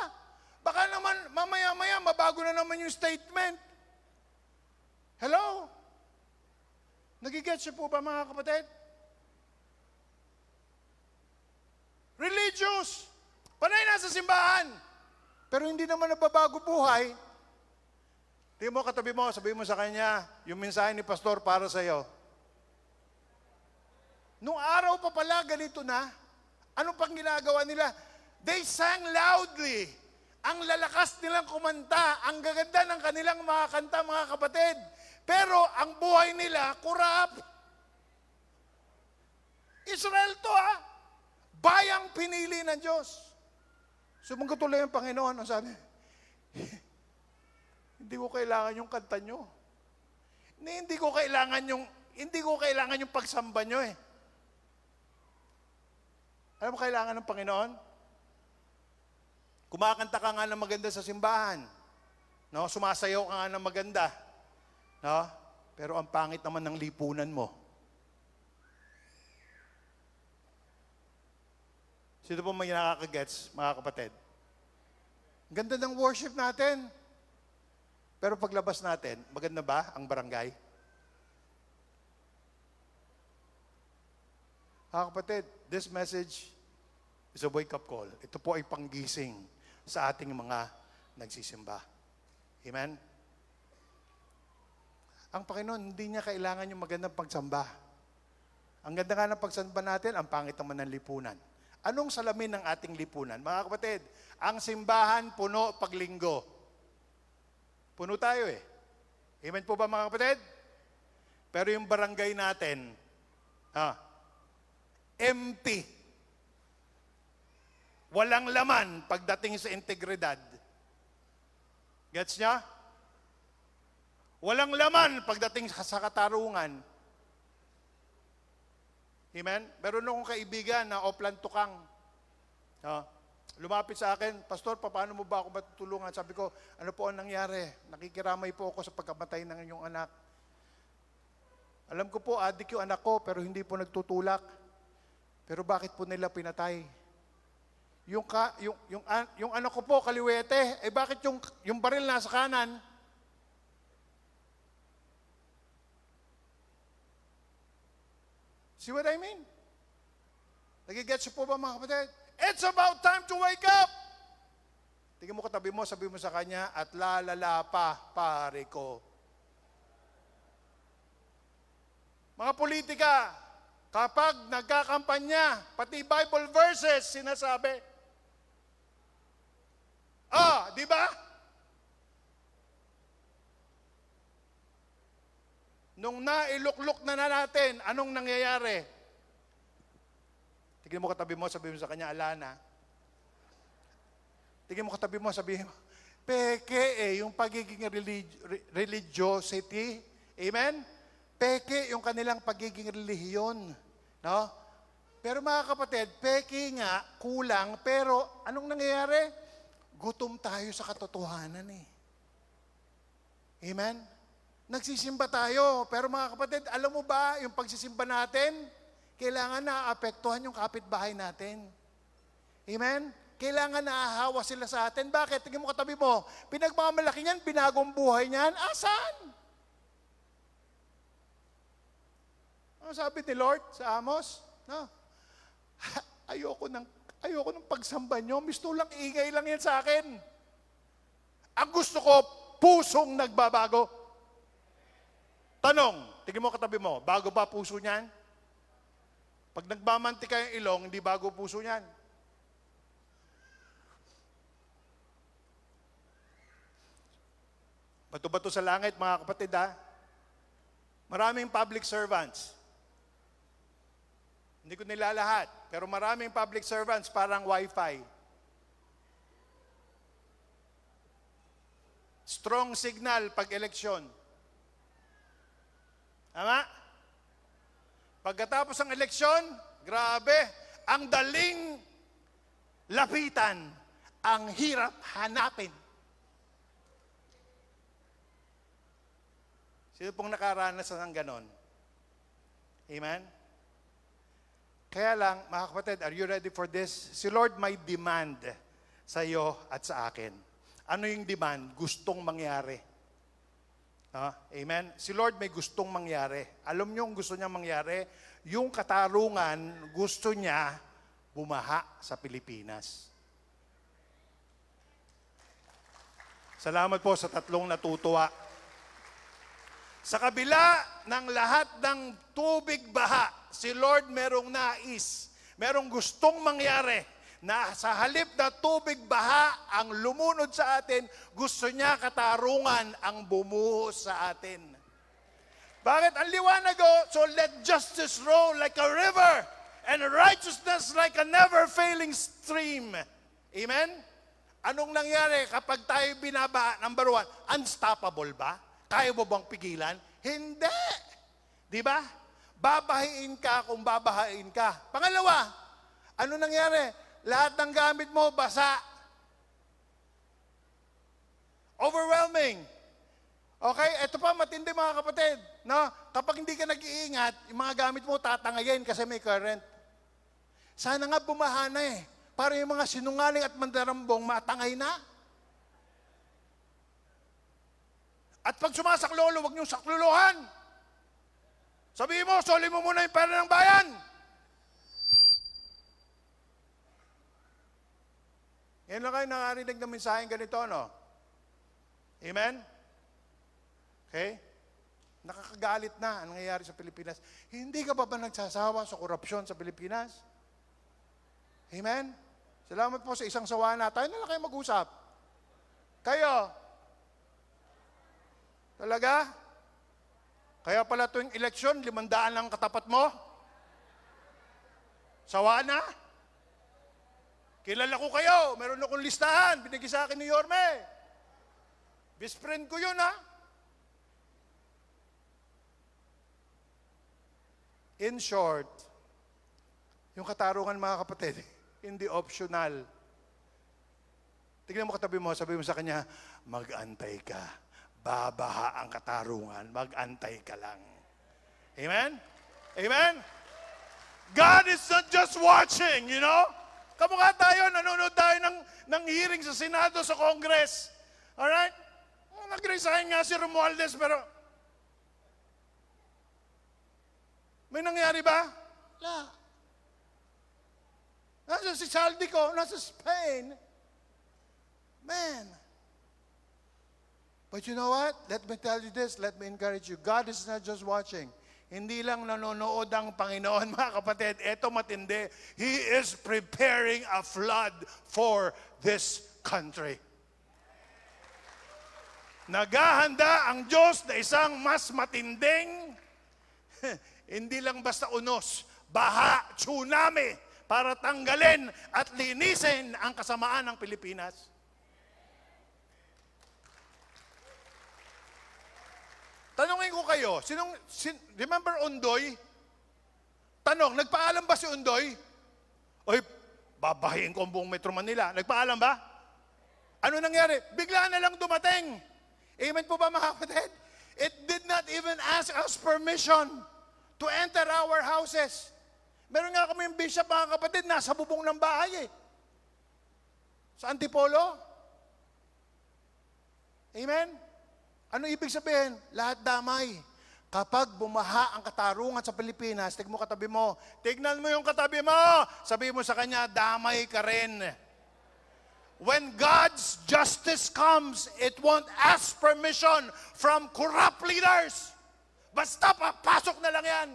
Baka naman mamaya-maya mabago na naman yung statement. Hello? Nagigets niyo po ba mga kapatid? Religious. Panay nasa simbahan. Pero hindi naman nababago buhay. Tingnan mo katabi mo, sabihin mo sa kanya, yung mensahe ni pastor para sa iyo. Nung araw pa pala, ganito na. Ano pang ginagawa nila? They sang loudly. Ang lalakas nilang kumanta. Ang gaganda ng kanilang mga kanta, mga kapatid. Pero ang buhay nila, kurap. Israel to bayang pinili ng Diyos. Sumagot tuloy ang Panginoon. Ang sabi, hindi ko kailangan yung kanta nyo. Hindi ko kailangan yung pagsamba nyo eh. Alam mo kailangan ng Panginoon? Kumakanta ka nga ng maganda sa simbahan. No? Sumasayaw ka nga ng maganda. No? Pero ang pangit naman ng lipunan mo. Sino po may nakakagets, mga kapatid? Ganda ng worship natin. Pero paglabas natin, maganda ba ang barangay? Mga kapatid, this message is a wake-up call. Ito po ay panggising sa ating mga nagsisimba. Amen? Ang Panginoon, hindi niya kailangan yung magandang pagsamba. Ang ganda nga ng pagsamba natin, ang pangit naman ng lipunan. Anong salamin ng ating lipunan? Mga kapatid, ang simbahan puno paglinggo. Puno tayo eh. Amen po ba mga kapatid? Pero yung barangay natin, empty. Walang laman pagdating sa integridad. Gets niya? Walang laman pagdating sa katarungan. Amen? Meron akong kaibigan na oplan tukang. Lumapit sa akin, Pastor, paano mo ba ako matutulungan? Sabi ko, ano po ang nangyari? Nakikiramay po ako sa pagkamatay ng inyong anak. Alam ko po, adik yung anak ko, pero hindi po nagtutulak. Pero bakit po nila pinatay? Yung anak ko po, kaliwete, bakit yung baril nasa kanan? See what I mean? Nagigets po ba mga kapatid? It's about time to wake up! Tingnan mo katabi mo, sabi mo sa kanya, at lalala pa, pare ko. Mga politika, kapag nagkakampanya, pati Bible verses sinasabi. Di ba? Nung nailuklok na natin, anong nangyayari? Tignan mo katabi mo, sabihin mo sa kanya, Alana. Tignan mo katabi mo, sabihin mo, peke yung pagiging religiosity. Amen? Peke yung kanilang pagiging relihiyon. No? Pero mga kapatid, peke nga, kulang, pero anong nangyayari? Gutom tayo sa katotohanan eh. Amen? Nagsisimba tayo, pero mga kapatid, alam mo ba, yung pagsisimba natin, kailangan naapektuhan yung kapitbahay natin. Amen? Kailangan naahawa sila sa atin. Bakit? Tingnan mo katabi mo, pinagmamalaki niyan, binagong buhay niyan, asan? Ano sabi ni Lord sa Amos? No? Ayoko ng pagsamba nyo, misto lang, ingay lang yan sa akin. Ang gusto ko, pusong nagbabago. Tanong, tingin mo katabi mo, bago ba puso niyan? Pag nagmamantika yung ilong, hindi bago puso niyan. Bato-bato sa langit, mga kapatid Maraming public servants. Hindi ko nila lahat, pero maraming public servants parang wifi. Strong signal pag eleksyon. Tama? Pagkatapos ng eleksyon, grabe, ang daling lapitan, ang hirap hanapin. Sino pong nakaranas ng ganon? Amen? Kaya lang, mga kapatid, are you ready for this? Si Lord may demand sa iyo at sa akin. Ano yung demand? Gustong mangyari. Amen? Si Lord may gustong mangyari. Alam niyo yung gusto niya mangyari? Yung katarungan, gusto niya bumaha sa Pilipinas. Salamat po sa tatlong natutuwa. Sa kabila ng lahat ng tubig baha, si Lord merong nais, merong gustong mangyari na sa halip na tubig baha ang lumunod sa atin, gusto niya katarungan ang bumuhos sa atin. Bakit? Ang liwanag so let justice roll like a river and righteousness like a never-failing stream. Amen? Anong nangyari kapag tayo binaba? Number one, unstoppable ba? Kaya mo bang pigilan? Hindi. Di ba? Babahain ka kung babahain ka. Pangalawa, ano nangyari? Lahat ng gamit mo, basa. Overwhelming. Okay? Ito pa, matindi mga kapatid. No? Kapag hindi ka nag-iingat, yung mga gamit mo tatangayin kasi may current. Sana nga bumaha na eh. Para yung mga sinungaling at mandarambong matangay na. At pag sumasaklolo, huwag niyong sakluluhan. Sabihin mo, soli mo muna yung pera ng bayan. Yan lang kayo nakarinig ng mensaheng ganito, no? Amen? Okay? Nakakagalit na ang nangyayari sa Pilipinas. Hindi ka pa ba nagsasawa sa korupsyon sa Pilipinas? Amen? Salamat po sa isang sawana. Tayo na lang kayo mag-usap. Kayo. Talaga? Kaya pala tuwing eleksyon, 500 lang katapat mo? Sawana? Kilala ko kayo. Meron akong listahan. Binigay sa akin ni Yorme. Best friend ko yun, ha? In short, yung katarungan, mga kapatid, hindi optional. Tignan mo katabi mo, sabi mo sa kanya, mag-antay ka. Babaha ang katarungan. Mag-antay ka lang. Amen? Amen? God is not just watching, you know? Kamukha tayo, nanonood tayo ng hearing sa Senado, sa Congress. Alright? Nag-resign nga si Romualdez, pero may nangyari ba? Wala. Nasa si Saldico, nasa Spain. Man. But you know what? Let me tell you this. Let me encourage you. God is not just watching. Hindi lang nanonood ang Panginoon, mga kapatid. Ito matindi. He is preparing a flood for this country. Naghahanda ang Diyos na isang mas matinding, hindi lang basta unos, baha, tsunami, para tanggalin at linisin ang kasamaan ng Pilipinas. Tanungin ko kayo, remember Undoy? Tanong, nagpaalam ba si Undoy? Oy, babahin ko ang buong Metro Manila. Nagpaalam ba? Ano nangyari? Bigla na lang dumating. Amen po ba, mga kapatid? It did not even ask us permission to enter our houses. Meron nga kami yung bishop, mga kapatid, nasa bubong ng bahay eh. Sa Antipolo. Amen? Ano ibig sabihin? Lahat damay. Kapag bumaha ang katarungan sa Pilipinas, tignan mo katabi mo. Tignan mo yung katabi mo. Sabi mo sa kanya, damay ka rin. When God's justice comes, it won't ask permission from corrupt leaders. Basta papasok na lang yan.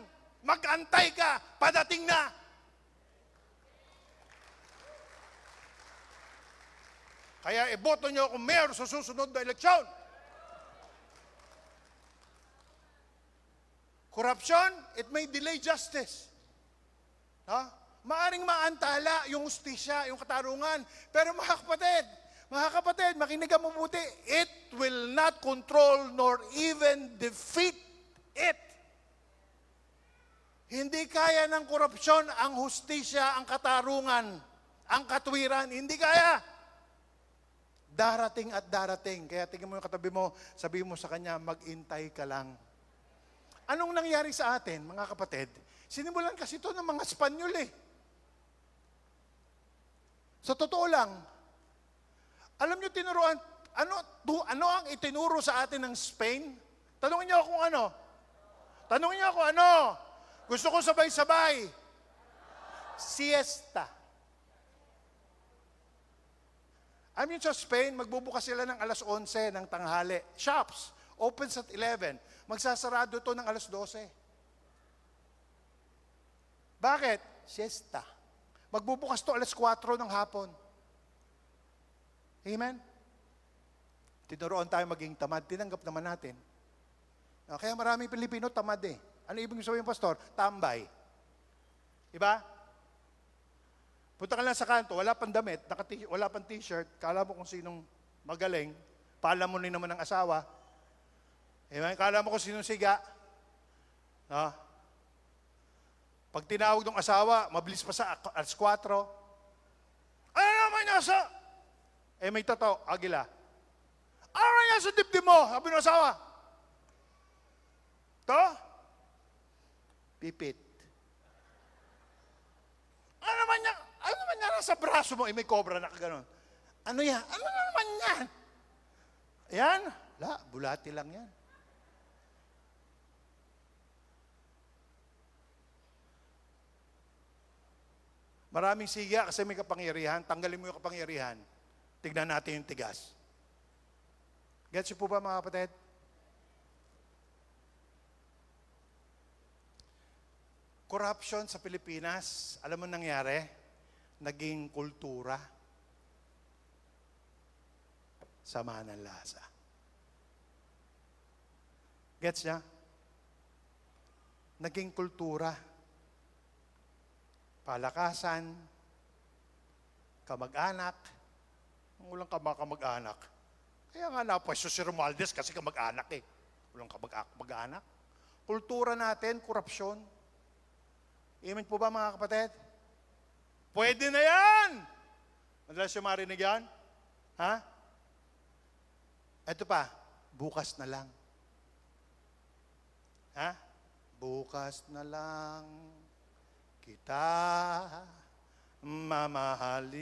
Mag-antay ka, padating na. Kaya iboto nyo akong mayor sa susunod na eleksyon. Corruption, it may delay justice. Maaring maantala yung hustisya, yung katarungan. Pero mga kapatid, makinig ka mabuti, it will not control nor even defeat it. Hindi kaya ng korupsyon ang hustisya, ang katarungan, ang katwiran. Hindi kaya. Darating at darating. Kaya tingnan mo yung katabi mo, sabihin mo sa kanya, mag-intay ka lang. Anong nangyari sa atin, mga kapatid? Sinimulan kasi ito ng mga Espanyol eh. Sa totoo lang, alam nyo tinuruan, ano ang itinuro sa atin ng Spain? Tanungin niyo ako kung ano. Tanungin niyo ako ano. Gusto ko sabay-sabay. Siesta. Alam niyo sa Spain, magbubukas sila ng alas 11 ng tanghali. Shops, opens at 11. Magsasarado to ng alas 12. Bakit? Siesta. Magbubukas to alas 4 ng hapon. Amen? Tinuruan tayo maging tamad. Tinanggap naman natin. Kaya maraming Pilipino tamad eh. Ano ibig sabihin, Pastor? Tambay. Diba? Punta ka lang sa kanto, wala pang damit, wala pang t-shirt, kala mo kung sinong magaling, pala mo naman ng asawa. Amen? Kala mo kung sinong siga. No? Pag tinawag ng asawa, mabilis pa sa alas 4. Ano naman nasa? May totoo, agila. Ano naman yan sa dibdib mo? Sabi ng asawa. To? Pipit. Ano naman yan nasa braso mo? May cobra na kaganon. Ano yan? Ano naman yan? Yan? Bulati lang yan. Maraming siga kasi may kapangyarihan. Tanggalin mo yung kapangyarihan. Tignan natin yung tigas. Gets niyo po ba mga kapatid? Corruption sa Pilipinas, alam mo nangyari? Naging kultura. Sama ng lasa. Gets niya? Naging kultura. Palakasan, kamag-anak, walang kamag-anak. Kaya nga napwesto si Romualdez kasi kamag-anak eh. Walang kamag-anak. Kultura natin, korupsyon. Amen po ba mga kapatid? Pwede na yan! Madalas yung marinig yan? Ha? Ito pa, bukas na lang. Ha? Bukas na lang kita mamahalin.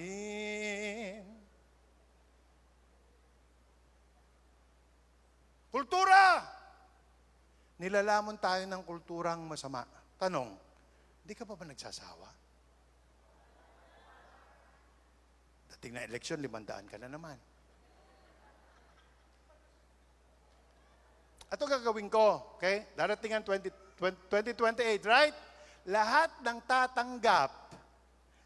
Kultura! Nilalamon tayo ng kulturang masama. Tanong, di ka pa ba nagsasawa? Dating na eleksyon, 500 ka na naman. Ito gagawin ko, okay? Darating ang 2028, right? Lahat ng tatanggap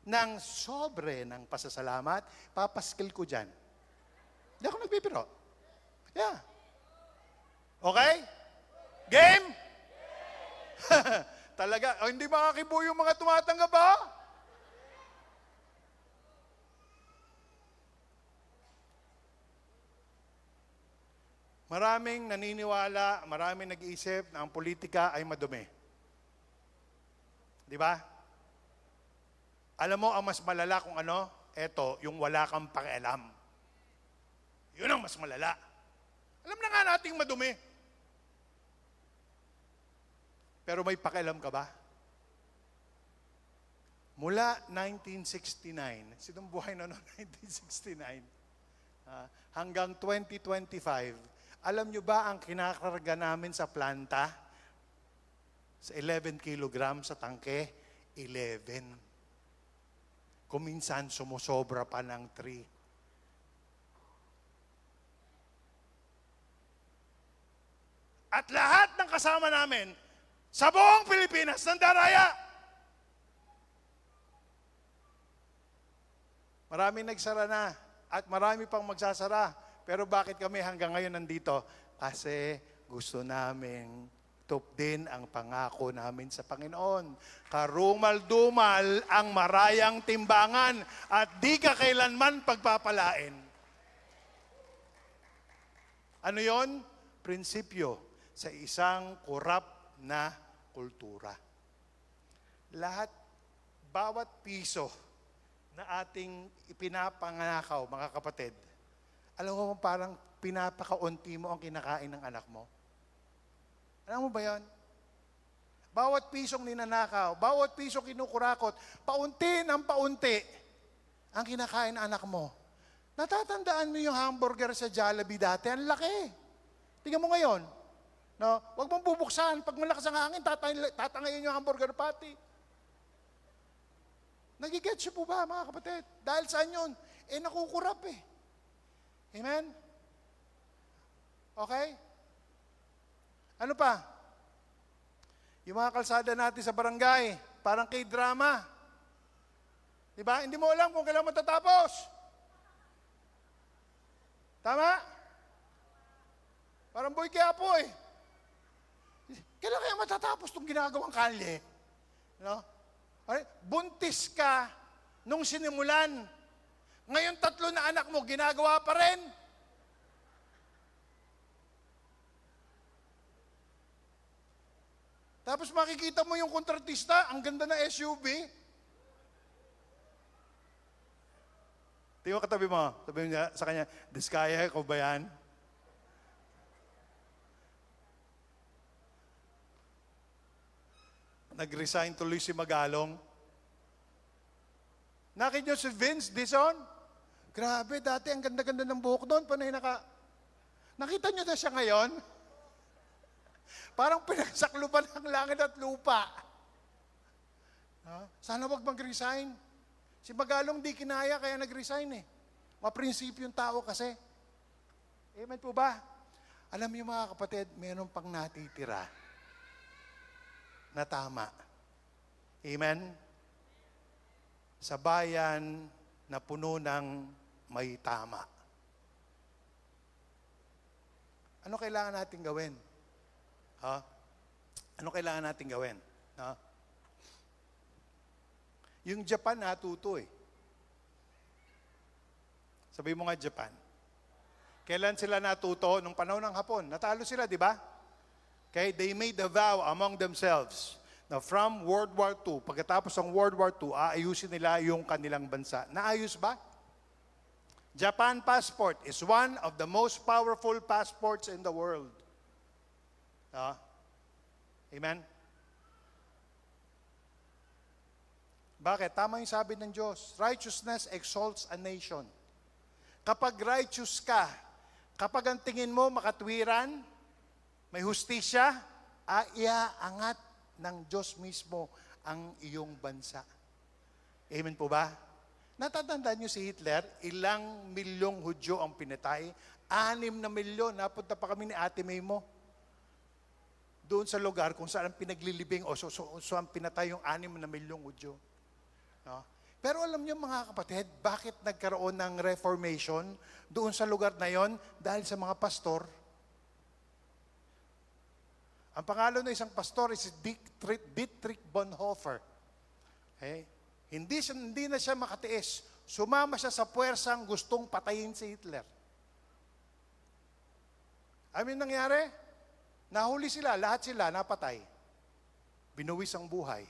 ng sobre ng pasasalamat, papaskil ko dyan. Hindi ako nagpipiro. Yeah. Okay? Game? Talaga, hindi makakibo yung mga tumatanggap ha? Maraming naniniwala, maraming nag-iisip na ang politika ay madumi. Di ba? Alam mo ang mas malala kung ano? Eto, yung wala kang pakialam. Yun ang mas malala. Alam na nga nating madumi. Pero may pakialam ka ba? Mula 1969, sinong buhay na noong 1969, hanggang 2025, alam nyo ba ang kinakarga namin sa planta? Sa 11 kilogram sa tangke, 11. Kuminsan sumusobra pa ng 3. At lahat ng kasama namin, sa buong Pilipinas, ng daraya. Marami nagsara na at marami pang magsasara. Pero bakit kami hanggang ngayon nandito? Kasi gusto namin tupdin ang pangako namin sa Panginoon. Karumal-dumal ang marayang timbangan at di ka kailanman pagpapalain. Ano yon? Prinsipyo sa isang korap na kultura. Bawat piso na ating ipinapangakaw, mga kapatid, alam mo parang pinapakaunti mo ang kinakain ng anak mo? Alam mo ba yan? Bawat pisong ninanakaw, bawat pisong kinukurakot, paunti ng paunti ang kinakain ng anak mo. Natatandaan mo yung hamburger sa Jollibee dati, ang laki. Tingnan mo ngayon. No? Huwag mong bubuksan. Pag malakas ang hangin, tatangayin yung hamburger patty. Nagigets siya po ba, mga kapatid? Dahil saan yun? Nakukurap eh. Amen? Okay? Ano pa? Yung mga kalsada natin sa barangay, parang kay drama. Diba? Hindi mo alam kung kailan matatapos. Tama? Parang boy kaya po eh. Kailan kaya matatapos itong ginagawang kalye? No? Buntis ka nung sinimulan. Ngayon 3 na anak mo, ginagawa pa rin. Tapos makikita mo yung kontratista, ang ganda na SUV. Tingnan mo katabi mo, sabi niya sa kanya, Diskaya, ikaw ba yan? Nag-resign tuloy si Magalong. Nakita niyo si Vince Dizon? Grabe, dati ang ganda-ganda ng buhok doon. Panay Nakita niyo na siya ngayon? Parang pinagsaklupan ng langit at lupa. Sana wag mag-resign. Si Magalong di kinaya kaya nag-resign eh. Maprinsipyo yung tao kasi. Amen po ba? Alam niyo mga kapatid, meron pang natitira na tama. Amen? Sa bayan na puno ng may tama. Ano kailangan natin gawin? Ano kailangan natin gawin? Yung Japan natuto eh. Sabi mo nga Japan. Kailan sila natuto? Nung panahon ng Hapon. Natalo sila, di ba? Okay, they made a vow among themselves na from World War II, pagkatapos ng World War II, aayusin nila yung kanilang bansa. Naayos ba? Japan passport is one of the most powerful passports in the world. Amen? Bakit? Tama yung sabi ng Diyos. Righteousness exalts a nation. Kapag righteous ka, kapag ang tingin mo makatwiran, may hustisya, iaangat ng Diyos mismo ang iyong bansa. Amen po ba? Natatandaan niyo si Hitler, ilang milyong Hudyo ang pinatay, 6 na milyon, napunta pa kami ni Ate May mo. Doon sa lugar kung saan pinaglilibing o saan pinatay yung 6 na milyong Hudyo. No? Pero alam niyo mga kapatid, bakit nagkaroon ng reformation doon sa lugar na yon? Dahil sa mga pastor. Ang pangalan ng isang pastor is Dietrich Bonhoeffer. Okay? Hindi na siya makatiis. Sumama siya sa puwersang gustong patayin si Hitler. Ano nangyari? Nahuli sila, lahat sila napatay. Binuwis ang buhay.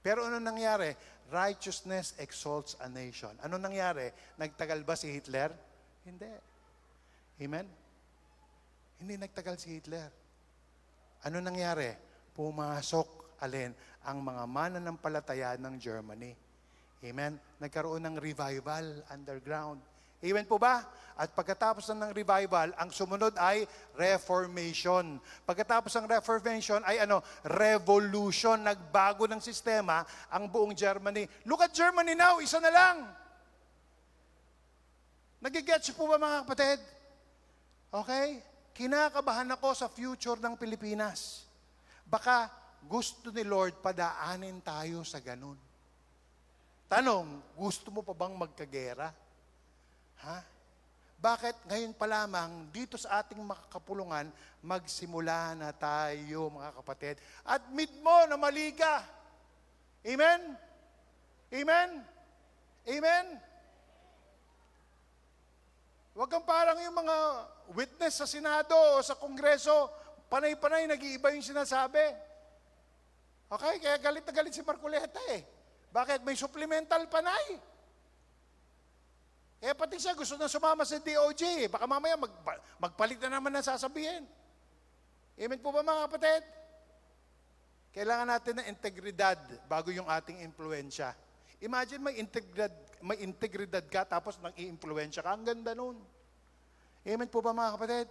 Pero ano nangyari? Righteousness exalts a nation. Ano nangyari? Nagtagal ba si Hitler? Hindi. Amen? Hindi nagtagal si Hitler. Ano nangyari? Pumasok, ang mga mananampalataya ng Germany. Amen? Nagkaroon ng revival underground. Amen po ba? At pagkatapos ng revival, ang sumunod ay reformation. Pagkatapos ng reformation ay revolution. Nagbago ng sistema ang buong Germany. Look at Germany now, isa na lang. Nagigets po ba mga kapatid? Okay? Kinakabahan ako sa future ng Pilipinas. Baka gusto ni Lord padaanin tayo sa ganun. Tanong, gusto mo pa bang magkagera? Bakit ngayon pa lamang dito sa ating makakapulungan, magsimula na tayo mga kapatid. Admit mo na mali ka. Amen? Amen? Amen? Huwag kang parang yung mga witness sa Senado o sa Kongreso, panay-panay, nag-iiba yung sinasabi. Okay, kaya galit na galit si Marcoleta eh. Bakit? May supplemental panay. Pati siya gusto na sumama sa DOJ. Baka mamaya magpalit na naman ang sasabihin. Amen po ba mga kapatid? Kailangan natin ng integridad bago yung ating impluensya. Imagine may integridad ka tapos nang i-impluensya ka. Ang ganda nun. Amen po ba mga kapatid?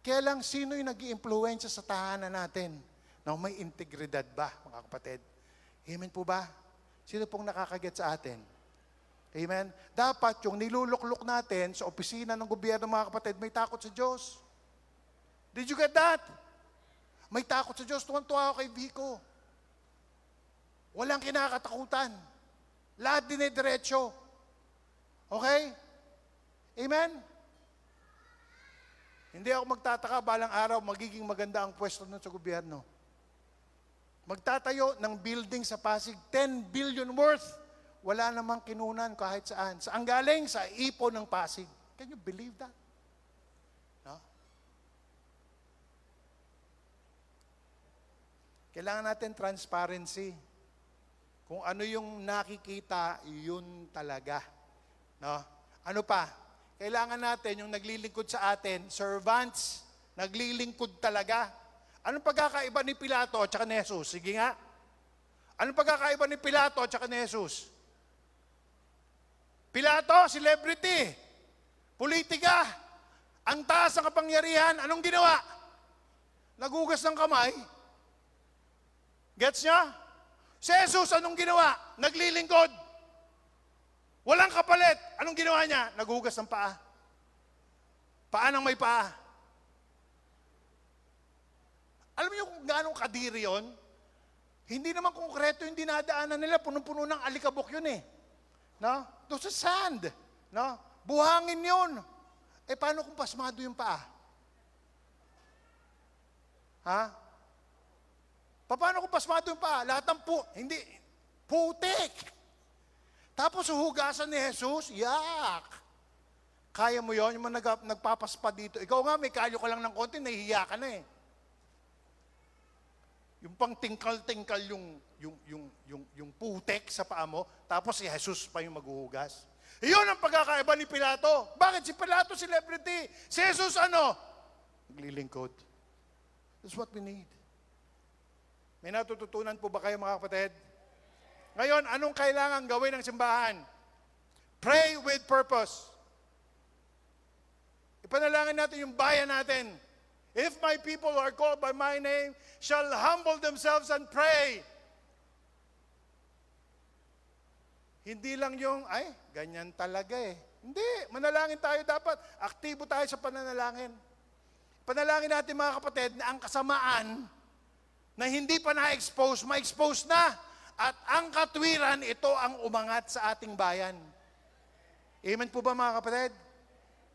Kaya lang, sino yung nag-i-impluensya sa tahanan natin? Na may integridad ba, mga kapatid? Amen po ba? Sino pong nakakaget sa atin? Amen? Dapat yung niluluklok natin sa opisina ng gobyerno, mga kapatid, may takot sa Diyos. Did you get that? May takot sa Diyos. Tuwan-tuwa ako kay Vico. Walang kinakatakutan. Lahat dinediretso. Okay? Amen? Hindi ako magtataka balang araw magiging maganda ang pwesto nun sa gobyerno. Magtatayo ng building sa Pasig, 10 billion worth. Wala namang kinunan kahit saan. Saan galing? Sa ipon ng Pasig. Can you believe that? No? Kailangan natin transparency. Kung ano yung nakikita, yun talaga. No? Ano pa? Kailangan natin yung naglilingkod sa atin, servants, naglilingkod talaga. Anong pagkakaiba ni Pilato at saka ni Jesus? Sige nga. Anong pagkakaiba ni Pilato at saka ni Jesus? Pilato, celebrity. Politika. Ang taas ng kapangyarihan, anong ginawa? Nagugas ng kamay. Gets niya? Si Jesus, anong ginawa? Naglilingkod. Walang kapalit. Anong ginawa niya? Naghugas ng paa. Paa ng may paa. Alam niyo kung gaano kadiri yun? Hindi naman konkreto yung dinadaanan nila. Punong-puno ng alikabok yun eh. No? Doon sa sand. No? Buhangin yun. Eh paano kung pasmado yung paa? Ha? Paano kung pasmado yung paa? Lahat ng hindi. Putik. Tapos huhugasan ni Jesus, yak! Kaya mo yon yung mga nagpapaspa dito. Ikaw nga, may kalyo ka lang ng konti, nahihiya ka na eh. Yung pang tingkal-tingkal yung putek sa paa mo, tapos si Jesus pa yung maghuhugas. Iyon ang pagkakaiba ni Pilato. Bakit? Si Pilato, celebrity. Si Jesus, ano? Naglilingkod. That's what we need. May natututunan po ba kayo mga kapatid? Ngayon, anong kailangan gawin ng simbahan? Pray with purpose. Ipanalangin natin yung bayan natin. If my people who are called by my name shall humble themselves and pray. Hindi lang yung, ganyan talaga eh. Hindi, manalangin tayo dapat. Aktibo tayo sa pananalangin. Panalangin natin mga kapatid na ang kasamaan na hindi pa na-expose, ma-expose na. At ang katwiran, ito ang umangat sa ating bayan. Amen po ba mga kapatid?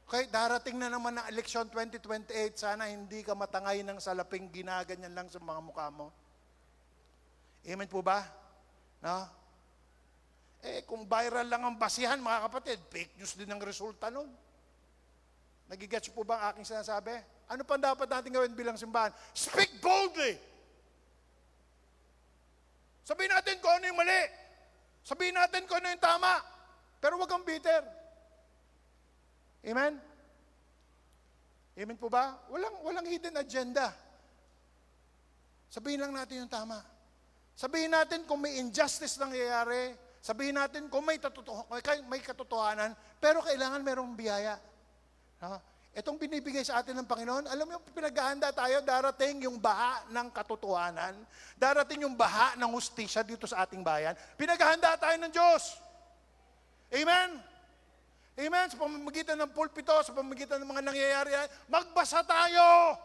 Okay, darating na naman ang eleksyon 2028. Sana hindi ka matangay ng salaping ginaganyan lang sa mga mukha mo. Amen po ba? No? Kung viral lang ang basihan, mga kapatid, fake news din ang resulta nun. Nagigets po ba ang aking sinasabi? Ano pa dapat natin gawin bilang simbahan? Speak boldly! Sabihin natin kung ano yung mali. Sabihin natin kung ano yung tama. Pero huwag kang bitter. Amen? Amen po ba? Walang hidden agenda. Sabihin lang natin yung tama. Sabihin natin kung may injustice nangyayari. Sabihin natin kung may katotohanan. Pero kailangan merong biyaya. Itong binibigay sa atin ng Panginoon, alam mo yung pinaghahanda tayo, darating yung baha ng katotohanan, darating yung baha ng hustisya dito sa ating bayan. Pinaghahanda tayo ng Diyos. Amen? Amen? Sa pamamagitan ng pulpito, sa pamamagitan ng mga nangyayari, magbasa tayo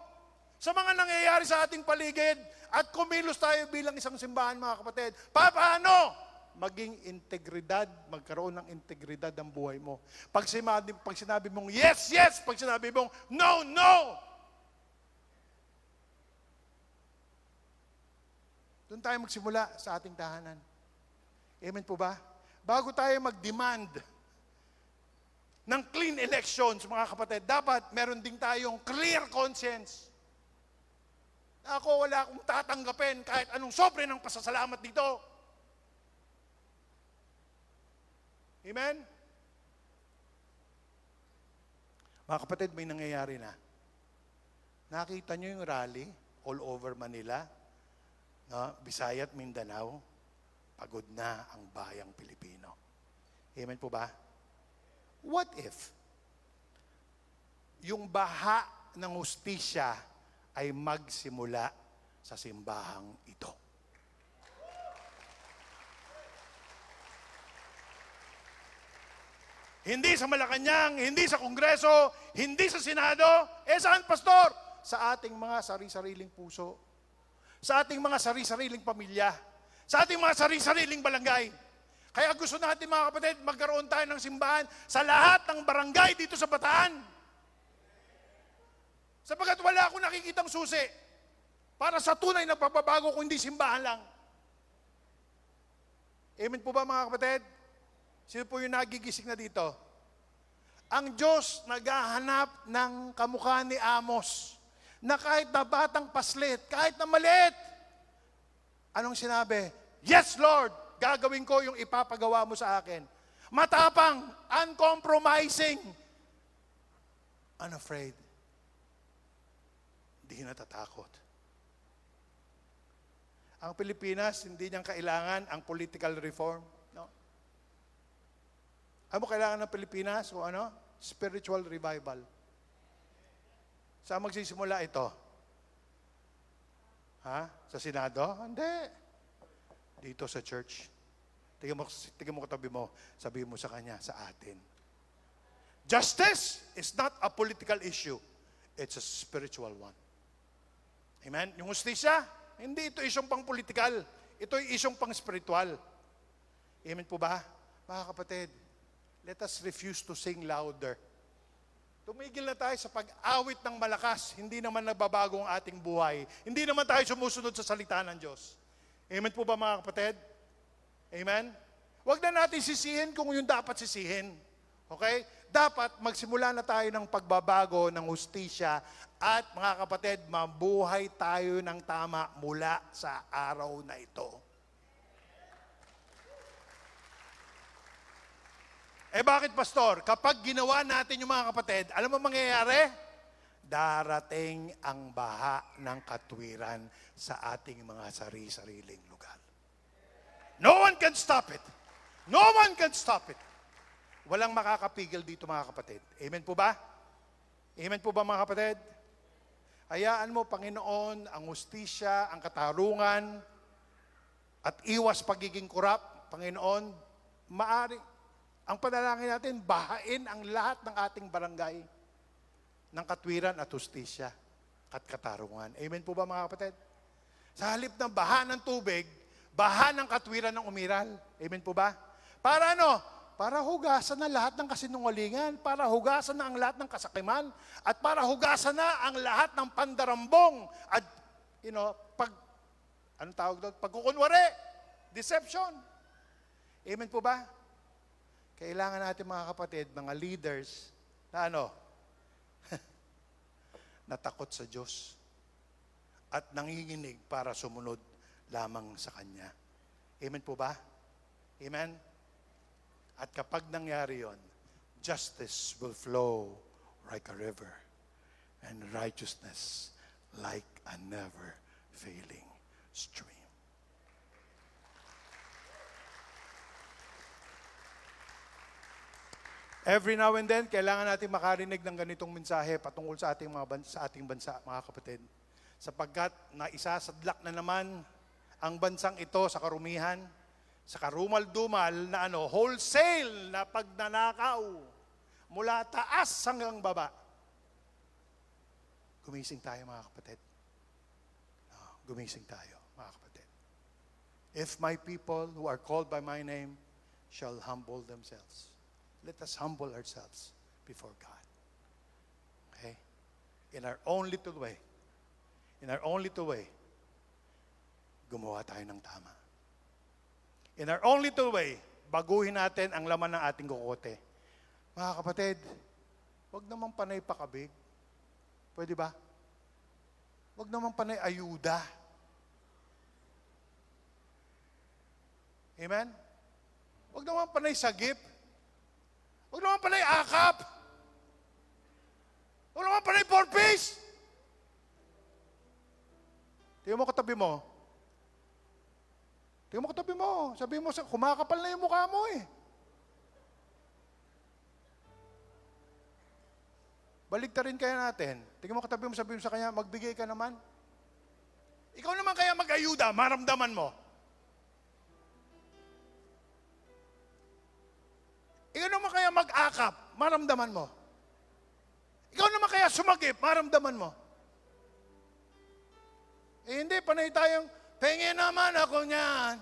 sa mga nangyayari sa ating paligid at kumilos tayo bilang isang simbahan, mga kapatid. Paano? Maging integridad, magkaroon ng integridad ang buhay mo. Pag sinabi mong yes, yes, pag sinabi mong no, no. Doon tayo magsimula sa ating tahanan. Amen po ba? Bago tayo mag-demand ng clean elections, mga kapatid, dapat meron din tayong clear conscience. Ako wala akong tatanggapin kahit anong sobre ng pasasalamat dito. Amen? Mga kapatid, may nangyayari na. Nakita nyo yung rally all over Manila? No? Bisaya at Mindanao, pagod na ang bayang Pilipino. Amen po ba? What if yung baha ng hustisya ay magsimula sa simbahang ito? Hindi sa Malacanang, hindi sa Kongreso, hindi sa Senado. Saan, Pastor? Sa ating mga sari-sariling puso. Sa ating mga sari-sariling pamilya. Sa ating mga sari-sariling barangay. Kaya gusto natin mga kapatid, magkaroon tayo ng simbahan sa lahat ng barangay dito sa Bataan. Sapagkat wala akong nakikitang susi para sa tunay na pagbabago kung hindi simbahan lang. Amen po ba mga kapatid? Sino po yung nagigising na dito? Ang Diyos naghahanap ng kamukha ni Amos na kahit na batang paslit, kahit na maliit, anong sinabi? Yes, Lord, gagawin ko yung ipapagawa mo sa akin. Matapang, uncompromising, unafraid. Hindi natatakot. Ang Pilipinas, hindi niyang kailangan ang political reform. No? Ano kailangan ng Pilipinas? O ano? Spiritual revival. Saan magsisimula ito? Ha? Sa Senado? Hindi. Dito sa church. Tingnan mo katabi mo, sabihin mo sa kanya, sa atin. Justice is not a political issue. It's a spiritual one. Amen? Yung justisya, hindi ito isyong pang political. Ito ay isyong pang spiritual. Amen po ba? Mga kapatid, let us refuse to sing louder. Tumigil na tayo sa pag-awit ng malakas. Hindi naman nagbabago ang ating buhay. Hindi naman tayo sumusunod sa salita ng Diyos. Amen po ba mga kapatid? Amen? Huwag na natin sisihin kung yung dapat sisihin. Okay? Dapat magsimula na tayo ng pagbabago ng hustisya at mga kapatid, mabuhay tayo ng tama mula sa araw na ito. Bakit, Pastor? Kapag ginawa natin yung mga kapatid, alam mo mangyayari? Darating ang baha ng katwiran sa ating mga sari-sariling lugar. No one can stop it. No one can stop it. Walang makakapigil dito mga kapatid. Amen po ba? Amen po ba mga kapatid? Hayaan mo, Panginoon, ang hustisya, ang katarungan, at iwas pagiging korap, Panginoon, ang panalangin natin, bahain ang lahat ng ating barangay ng katwiran at hustisya at katarungan. Amen po ba mga kapatid? Sa halip ng baha ng tubig, baha ng katwiran ng umiral. Amen po ba? Para ano? Para hugasan na lahat ng kasinungalingan, para hugasan na ang lahat ng kasakiman, at para hugasan na ang lahat ng pandarambong at, anong tawag doon? Pagkukunwari, deception. Amen po ba? Kailangan natin mga kapatid, mga leaders, na na takot sa Diyos at nanginginig para sumunod lamang sa Kanya. Amen po ba? Amen? At kapag nangyari yon, justice will flow like a river and righteousness like a never-failing stream. Every now and then, kailangan natin makarinig ng ganitong mensahe patungkol sa ating bansa, mga kapatid. Sapagkat naisasadlak na naman ang bansang ito sa karumihan, sa karumal-dumal na wholesale na pagnanakaw mula taas hanggang baba. Gumising tayo mga kapatid. Gumising tayo mga kapatid. If my people who are called by my name shall humble themselves. Let us humble ourselves before God. Okay? In our own little way, gumawa tayo ng tama. In our own little way, baguhin natin ang laman ng ating kukote. Mga kapatid, huwag naman panay pakabig. Pwede ba? Huwag naman panay ayuda. Amen? Huwag naman panay sagip. Huwag naman panay akap. Huwag naman panay four-piece. Tingnan mo katabi mo. Tingnan mo katabi mo. Sabi mo, kumakapal na yung mukha mo eh. Baligtarin kaya natin. Tingnan mo katabi mo, sabi mo sa kanya, magbigay ka naman. Ikaw naman kaya mag-ayuda, maramdaman mo. Ikaw naman kaya mag-akap, maramdaman mo. Ikaw naman kaya sumagip, maramdaman mo. Eh hindi, panay tayong, pengen naman ako niyan.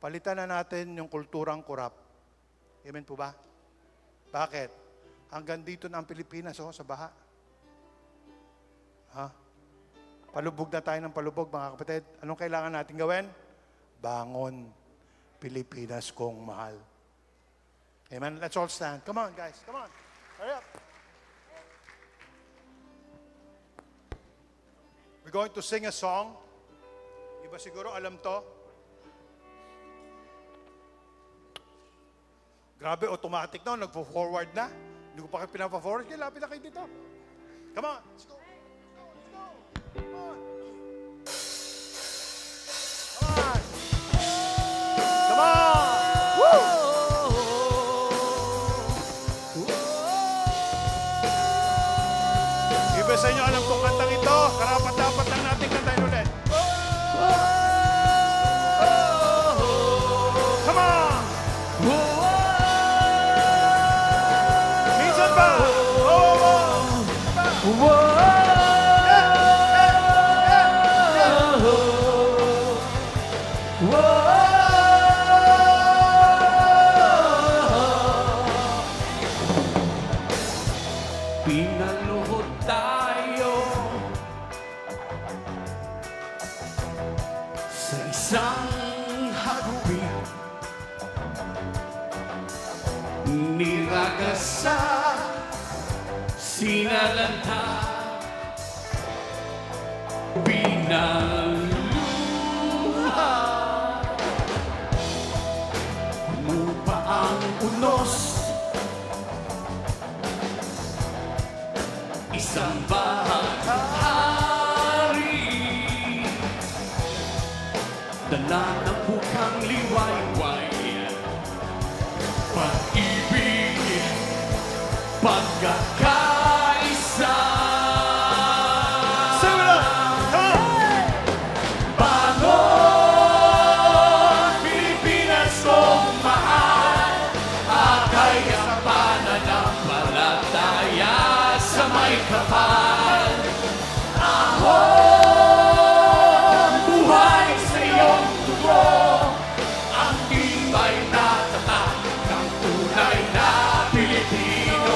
Palitan na natin yung kulturang kurap. Amen po ba? Bakit? Hanggang dito na ang Pilipinas, sa baha. Ha? Palubog na tayo ng palubog, mga kapatid. Anong kailangan natin gawin? Bangon, Pilipinas kong mahal. Amen? Let's all stand. Come on, guys. Come on. Hurry up. We're going to sing a song. Iba siguro alam to. Grabe, automatic na. Nagpo-forward na. Hindi ko pa kayo pinapa-forward. Kaya lapit na kayo dito. Come on. Let's go. Come on. Come on. Woo! Iba sa inyo alam kong kantang ito. Karapat-dapat lang natin kantahin ulit. Come on! Minsan ba? Pinaluhod tayo sa isang hagupit, niragasa, sinalanta, pinaluha, lupa ang unos, isang bahari, dala ng bukang liwayway, pag-ibig, pagkakaisa. Sing it up! Come on! Bangon, Pilipinas kong mahal, akay ang pananampalataya sa may kapal. Ahon, buhay sa iyong dugo, ang tibay na tatak ng tunay na Pilipino.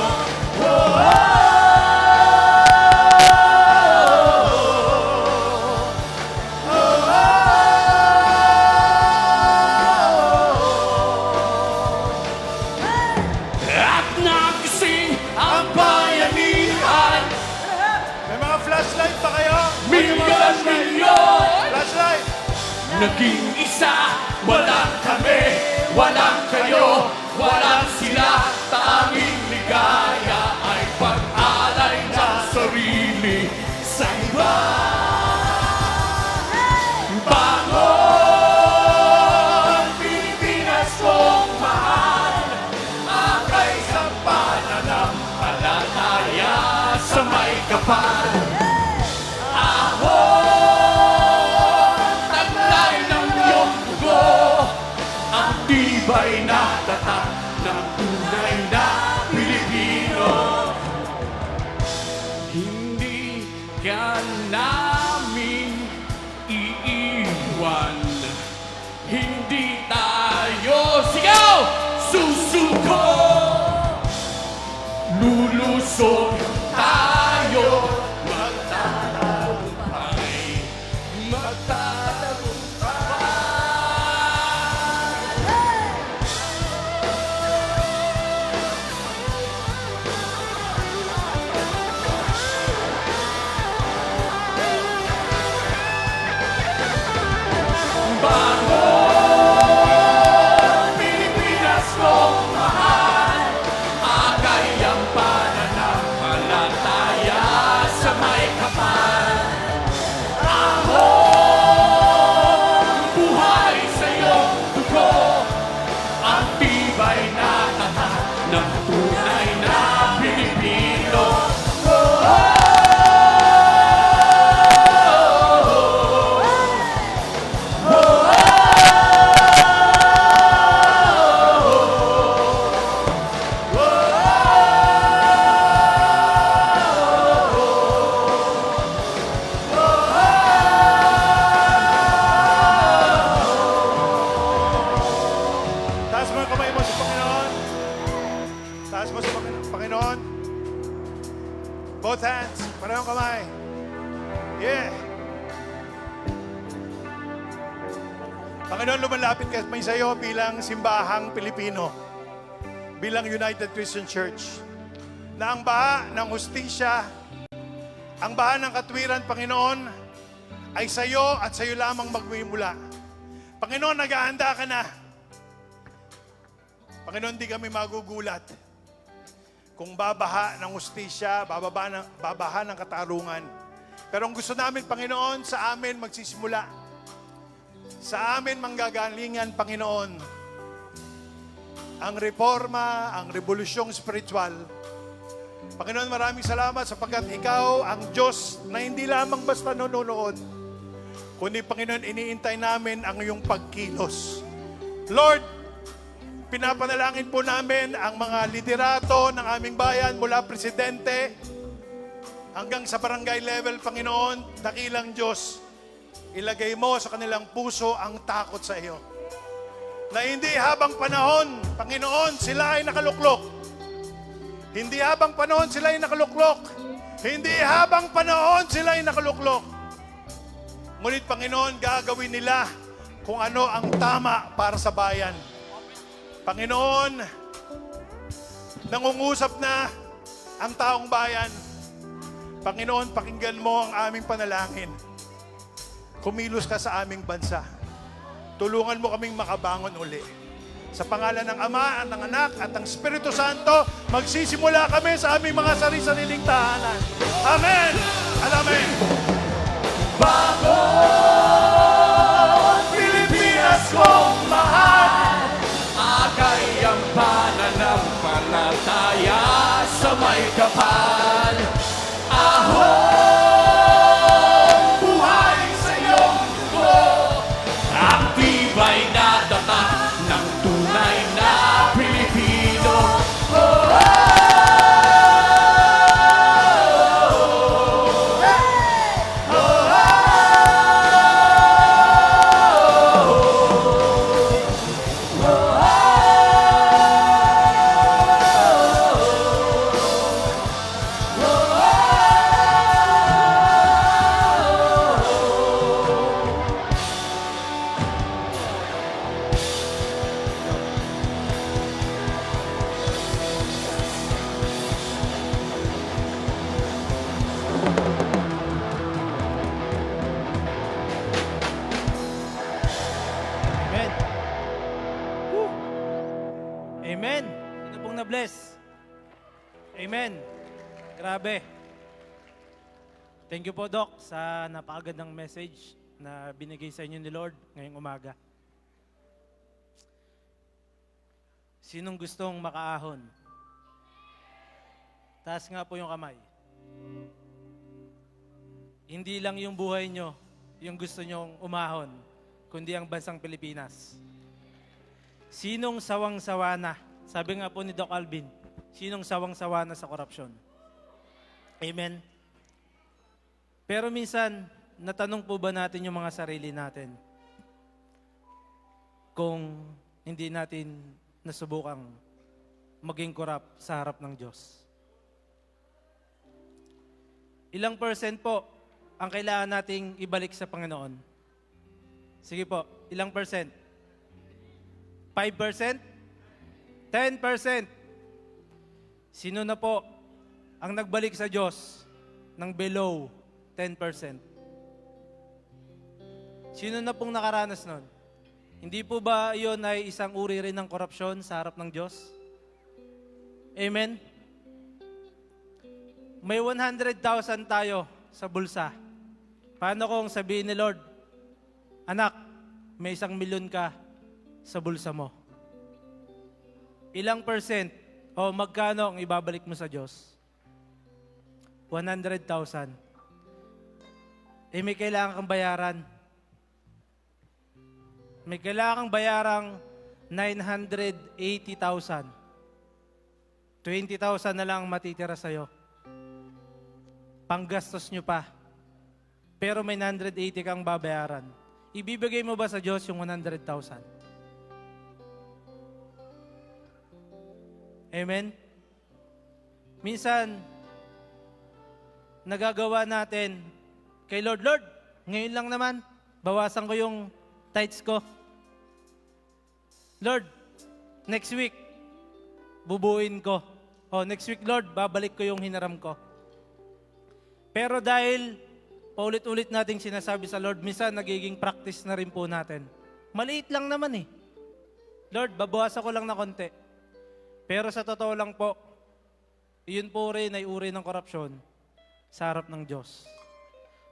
At nagising ang bayanihan, May mga flashlight pa kayo? milyon-milyon, Flashlight! naging isa, walang kami, walang kayo, walang sila, tanging ligaya ay pag-alay ng sarili sa iba. Bangon, Pilipinas kong mahal, akay sa pananampalataya sa may kapal. Taglay ng iyong dugo, ang tibay na tatak ng tunay na Pilipino. Hindi ka namin iiwan, hindi tayo sigaw susuko, lulusog tayo, magtatagumpay, magtatagumpay. Bangon, Pilipinas kong mahal, akay ang pananampalataya kamay mo sa Panginoon. Taas mo sa Panginoon. Both hands. Parehong kamay. Yeah. Panginoon, lumalapit kami sa iyo bilang simbahang Pilipino, bilang United Christian Church, na ang baha ng hustisya, ang baha ng katwiran, Panginoon, ay sa iyo at sa iyo lamang magmimula. Panginoon, naghahanda ka na. Panginoon, di kami magugulat kung babaha ng hustisya, babaha ng katarungan. Pero ang gusto namin, Panginoon, sa amin magsisimula. Sa amin manggagalingan, Panginoon, ang reforma, ang revolusyong spiritual. Panginoon, maraming salamat sapagkat ikaw ang Diyos na hindi lamang basta nanonood, kundi, Panginoon, iniintay namin ang iyong pagkilos. Lord, pinapanalangin po namin ang mga liderato ng aming bayan mula presidente hanggang sa barangay level, Panginoon, dakilang Diyos. Ilagay mo sa kanilang puso ang takot sa iyo. Na hindi habang panahon, Panginoon, sila ay nakaluklok. Hindi habang panahon sila ay nakaluklok. Hindi habang panahon sila ay nakaluklok. Ngunit, Panginoon, gagawin nila kung ano ang tama para sa bayan. Panginoon, nangungusap na ang taong bayan. Panginoon, pakinggan mo ang aming panalangin. Kumilos ka sa aming bansa. Tulungan mo kaming makabangon uli. Sa pangalan ng Ama, at ng Anak, at ng Espiritu Santo, magsisimula kami sa aming mga sari-sariling tahanan. Amen! At Amen! Bago Pilipinas kong mahal, akay ang pananampalataya sa may kapal. Ahon, buhay sa iyong dugo, ang tibay na data ng tunay na Pilipino. Amen. Woo. Amen. Sino pong na-bless? Amen. Grabe. Thank you po, Doc, sa napakagandang message na binigay sa inyo ni Lord ngayong umaga. Sinong gustong makaahon? Taas nga po yung kamay. Hindi lang yung buhay nyo yung gusto nyong umahon, kundi ang bansang Pilipinas. Sinong sawang-sawa na? Sabi nga po ni Doc Alvin, sinong sawang-sawa na sa korupsyon? Amen. Pero minsan, natanong po ba natin yung mga sarili natin kung hindi natin nasubukang maging korap sa harap ng Diyos? Ilang percent po ang kailangan nating ibalik sa Panginoon? Sige po, ilang percent? 5%? 10%? Sino na po ang nagbalik sa Diyos ng below 10%? Sino na pong nakaranas nun? Hindi po ba iyon ay isang uri rin ng korupsyon sa harap ng Diyos? Amen? May 100,000 tayo sa bulsa. Paano kung sabihin ni Lord, anak, may 1,000,000 ka sa bulsa mo? Ilang percent o magkano ang ibabalik mo sa Diyos? 100,000. Eh may kailangan kang bayaran. May kailangan kang bayarang 980,000. 20,000 na lang matitira sa'yo. Panggastos nyo pa. Pero may 980 kang babayaran. Ibibigay mo ba sa Diyos yung 100,000? Amen? Minsan, nagagawa natin kay Lord, Lord, ngayon lang naman, bawasan ko yung tithes ko. Lord, next week, bubuin ko. O next week, Lord, babalik ko yung hinaram ko. Pero dahil paulit-ulit nating sinasabi sa Lord, minsan nagiging practice na rin po natin. Maliit lang naman eh. Lord, babawasan ko lang na konti. Pero sa totoo lang po, iyon po rin ay uri ng korupsyon sa harap ng Diyos.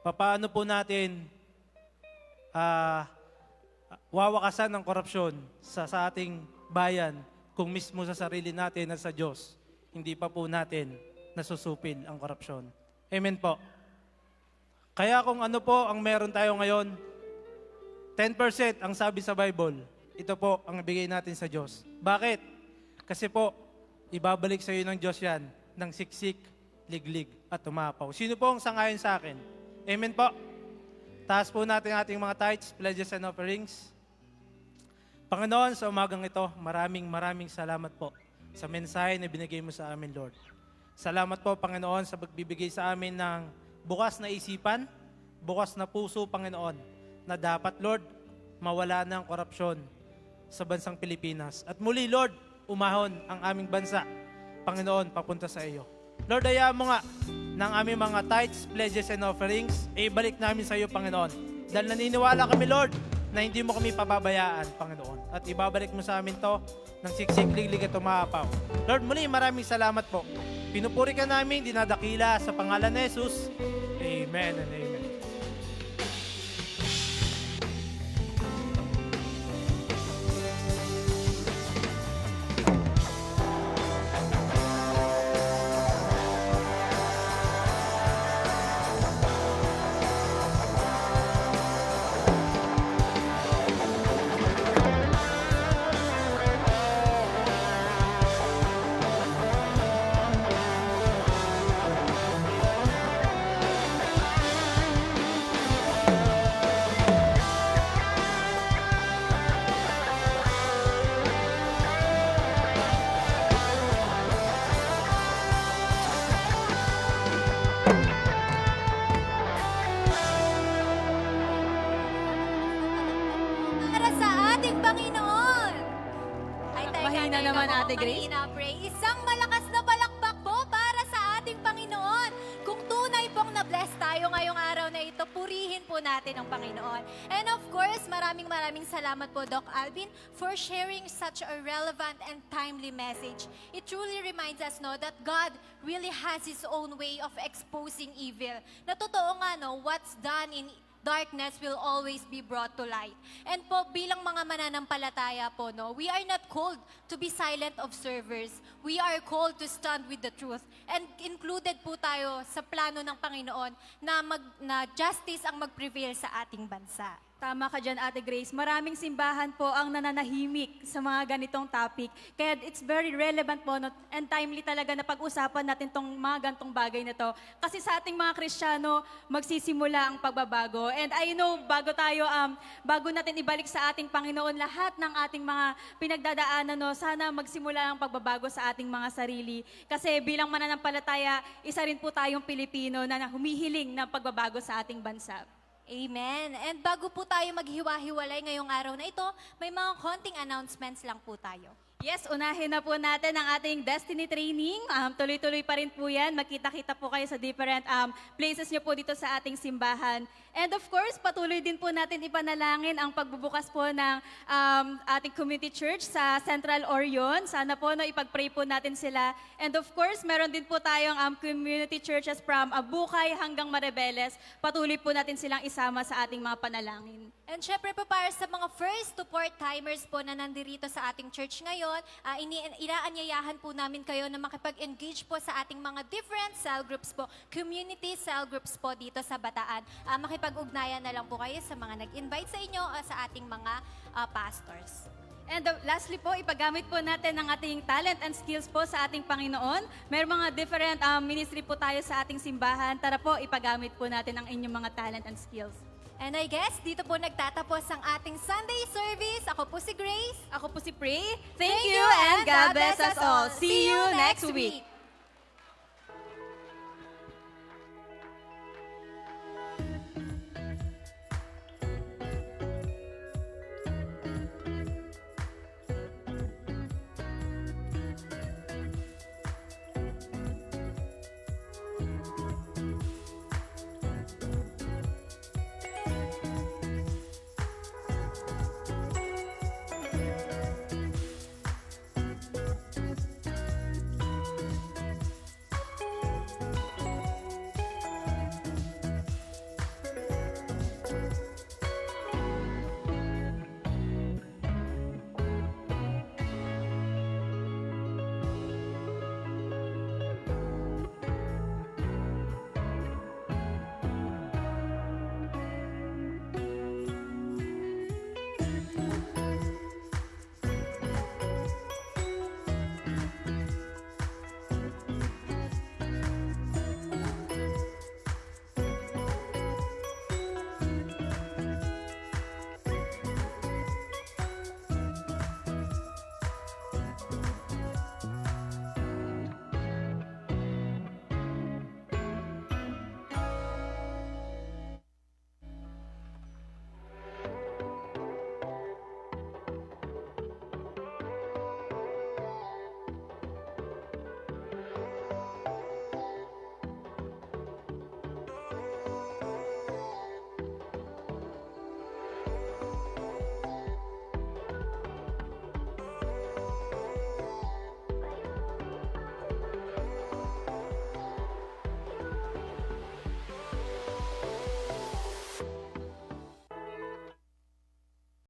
Paano po natin wawakasan ng korupsyon sa ating bayan kung mismo sa sarili natin at sa Diyos, hindi pa po natin nasusupil ang korupsyon. Amen po. Kaya kung ano po ang meron tayo ngayon, 10% ang sabi sa Bible, ito po ang ibigay natin sa Diyos. Bakit? Kasi po, ibabalik sa iyo ng Diyos yan ng siksik, liglig at tumapaw. Sino po ang sangayon sa akin? Amen po. Taas po natin ating mga tithes, pledges and offerings. Panginoon, sa umagang ito, maraming salamat po sa mensahe na binigay mo sa amin, Lord. Salamat po, Panginoon, sa pagbibigay sa amin ng bukas na isipan, bukas na puso, Panginoon, na dapat, Lord, mawala na ang korupsyon sa bansang Pilipinas. At muli, Lord, umahon ang aming bansa, Panginoon, papunta sa iyo. Lord, hayaan mo nga ng aming mga tithes, pledges, and offerings, ibalik namin sa iyo, Panginoon. Dahil naniniwala kami, Lord, na hindi mo kami pababayaan, Panginoon. At ibabalik mo sa amin to ng siksik, liglig at tumapaw. Lord, muli maraming salamat po. Pinupuri ka namin, dinadakila sa pangalan ni Jesus. Amen and amen. Para sa ating Panginoon. Ay, teka, Mahina tayo naman, na po, Ate Grace. mahina, pray. Isang malakas na palakpak po para sa ating Panginoon. Kung tunay pong na-bless tayo ngayong araw na ito, purihin po natin ang Panginoon. And of course, maraming salamat po, Doc Alvin, for sharing such a relevant and timely message. It truly reminds us, no, that God really has His own way of exposing evil. Na totoo nga, no, what's done in darkness will always be brought to light. And po, bilang mga mananampalataya po, no, we are not called to be silent observers. We are called to stand with the truth. And included po tayo sa plano ng Panginoon na justice ang mag-prevail sa ating bansa. Tama ka dyan, Ate Grace. Maraming simbahan po ang nananahimik sa mga ganitong topic. Kaya it's very relevant po no, and timely talaga na pag-usapan natin tong mga ganitong bagay na to. Kasi sa ating mga Kristiyano, magsisimula ang pagbabago. And I know, bago natin ibalik sa ating Panginoon lahat ng ating mga pinagdadaanan, no, sana magsimula ang pagbabago sa ating mga sarili. Kasi bilang mananampalataya, isa rin po tayong Pilipino na humihiling ng pagbabago sa ating bansa. Amen. And bago po tayo maghiwa-hiwalay ngayong araw na ito, may mga konting announcements lang po tayo. Yes, unahin na po natin ang ating Destiny Training. Tuloy-tuloy pa rin po yan. Magkita-kita po kayo sa different places nyo po dito sa ating simbahan. And of course, patuloy din po natin ipanalangin ang pagbubukas po ng ating community church sa Central Orion. Sana po no, ipag-pray po natin sila. And of course, meron din po tayong community churches from Bukay hanggang Maribeles. Patuloy po natin silang isama sa ating mga panalangin. And syempre po para sa mga first to part-timers po na nandirito sa ating church ngayon, inaanyayahan po namin kayo na makipag-engage po sa ating mga different cell groups po, community cell groups po dito sa Bataan. Makipag-ugnayan na lang po kayo sa mga nag-invite sa inyo o sa ating mga pastors. And lastly po, ipagamit po natin ang ating talent and skills po sa ating Panginoon. May mga different ministry po tayo sa ating simbahan. Tara po, ipagamit po natin ang inyong mga talent and skills. And I guess dito po nagtatapos ang ating Sunday service. Ako po si Grace. Ako po si Prey. Thank you and God bless us all. See you next week.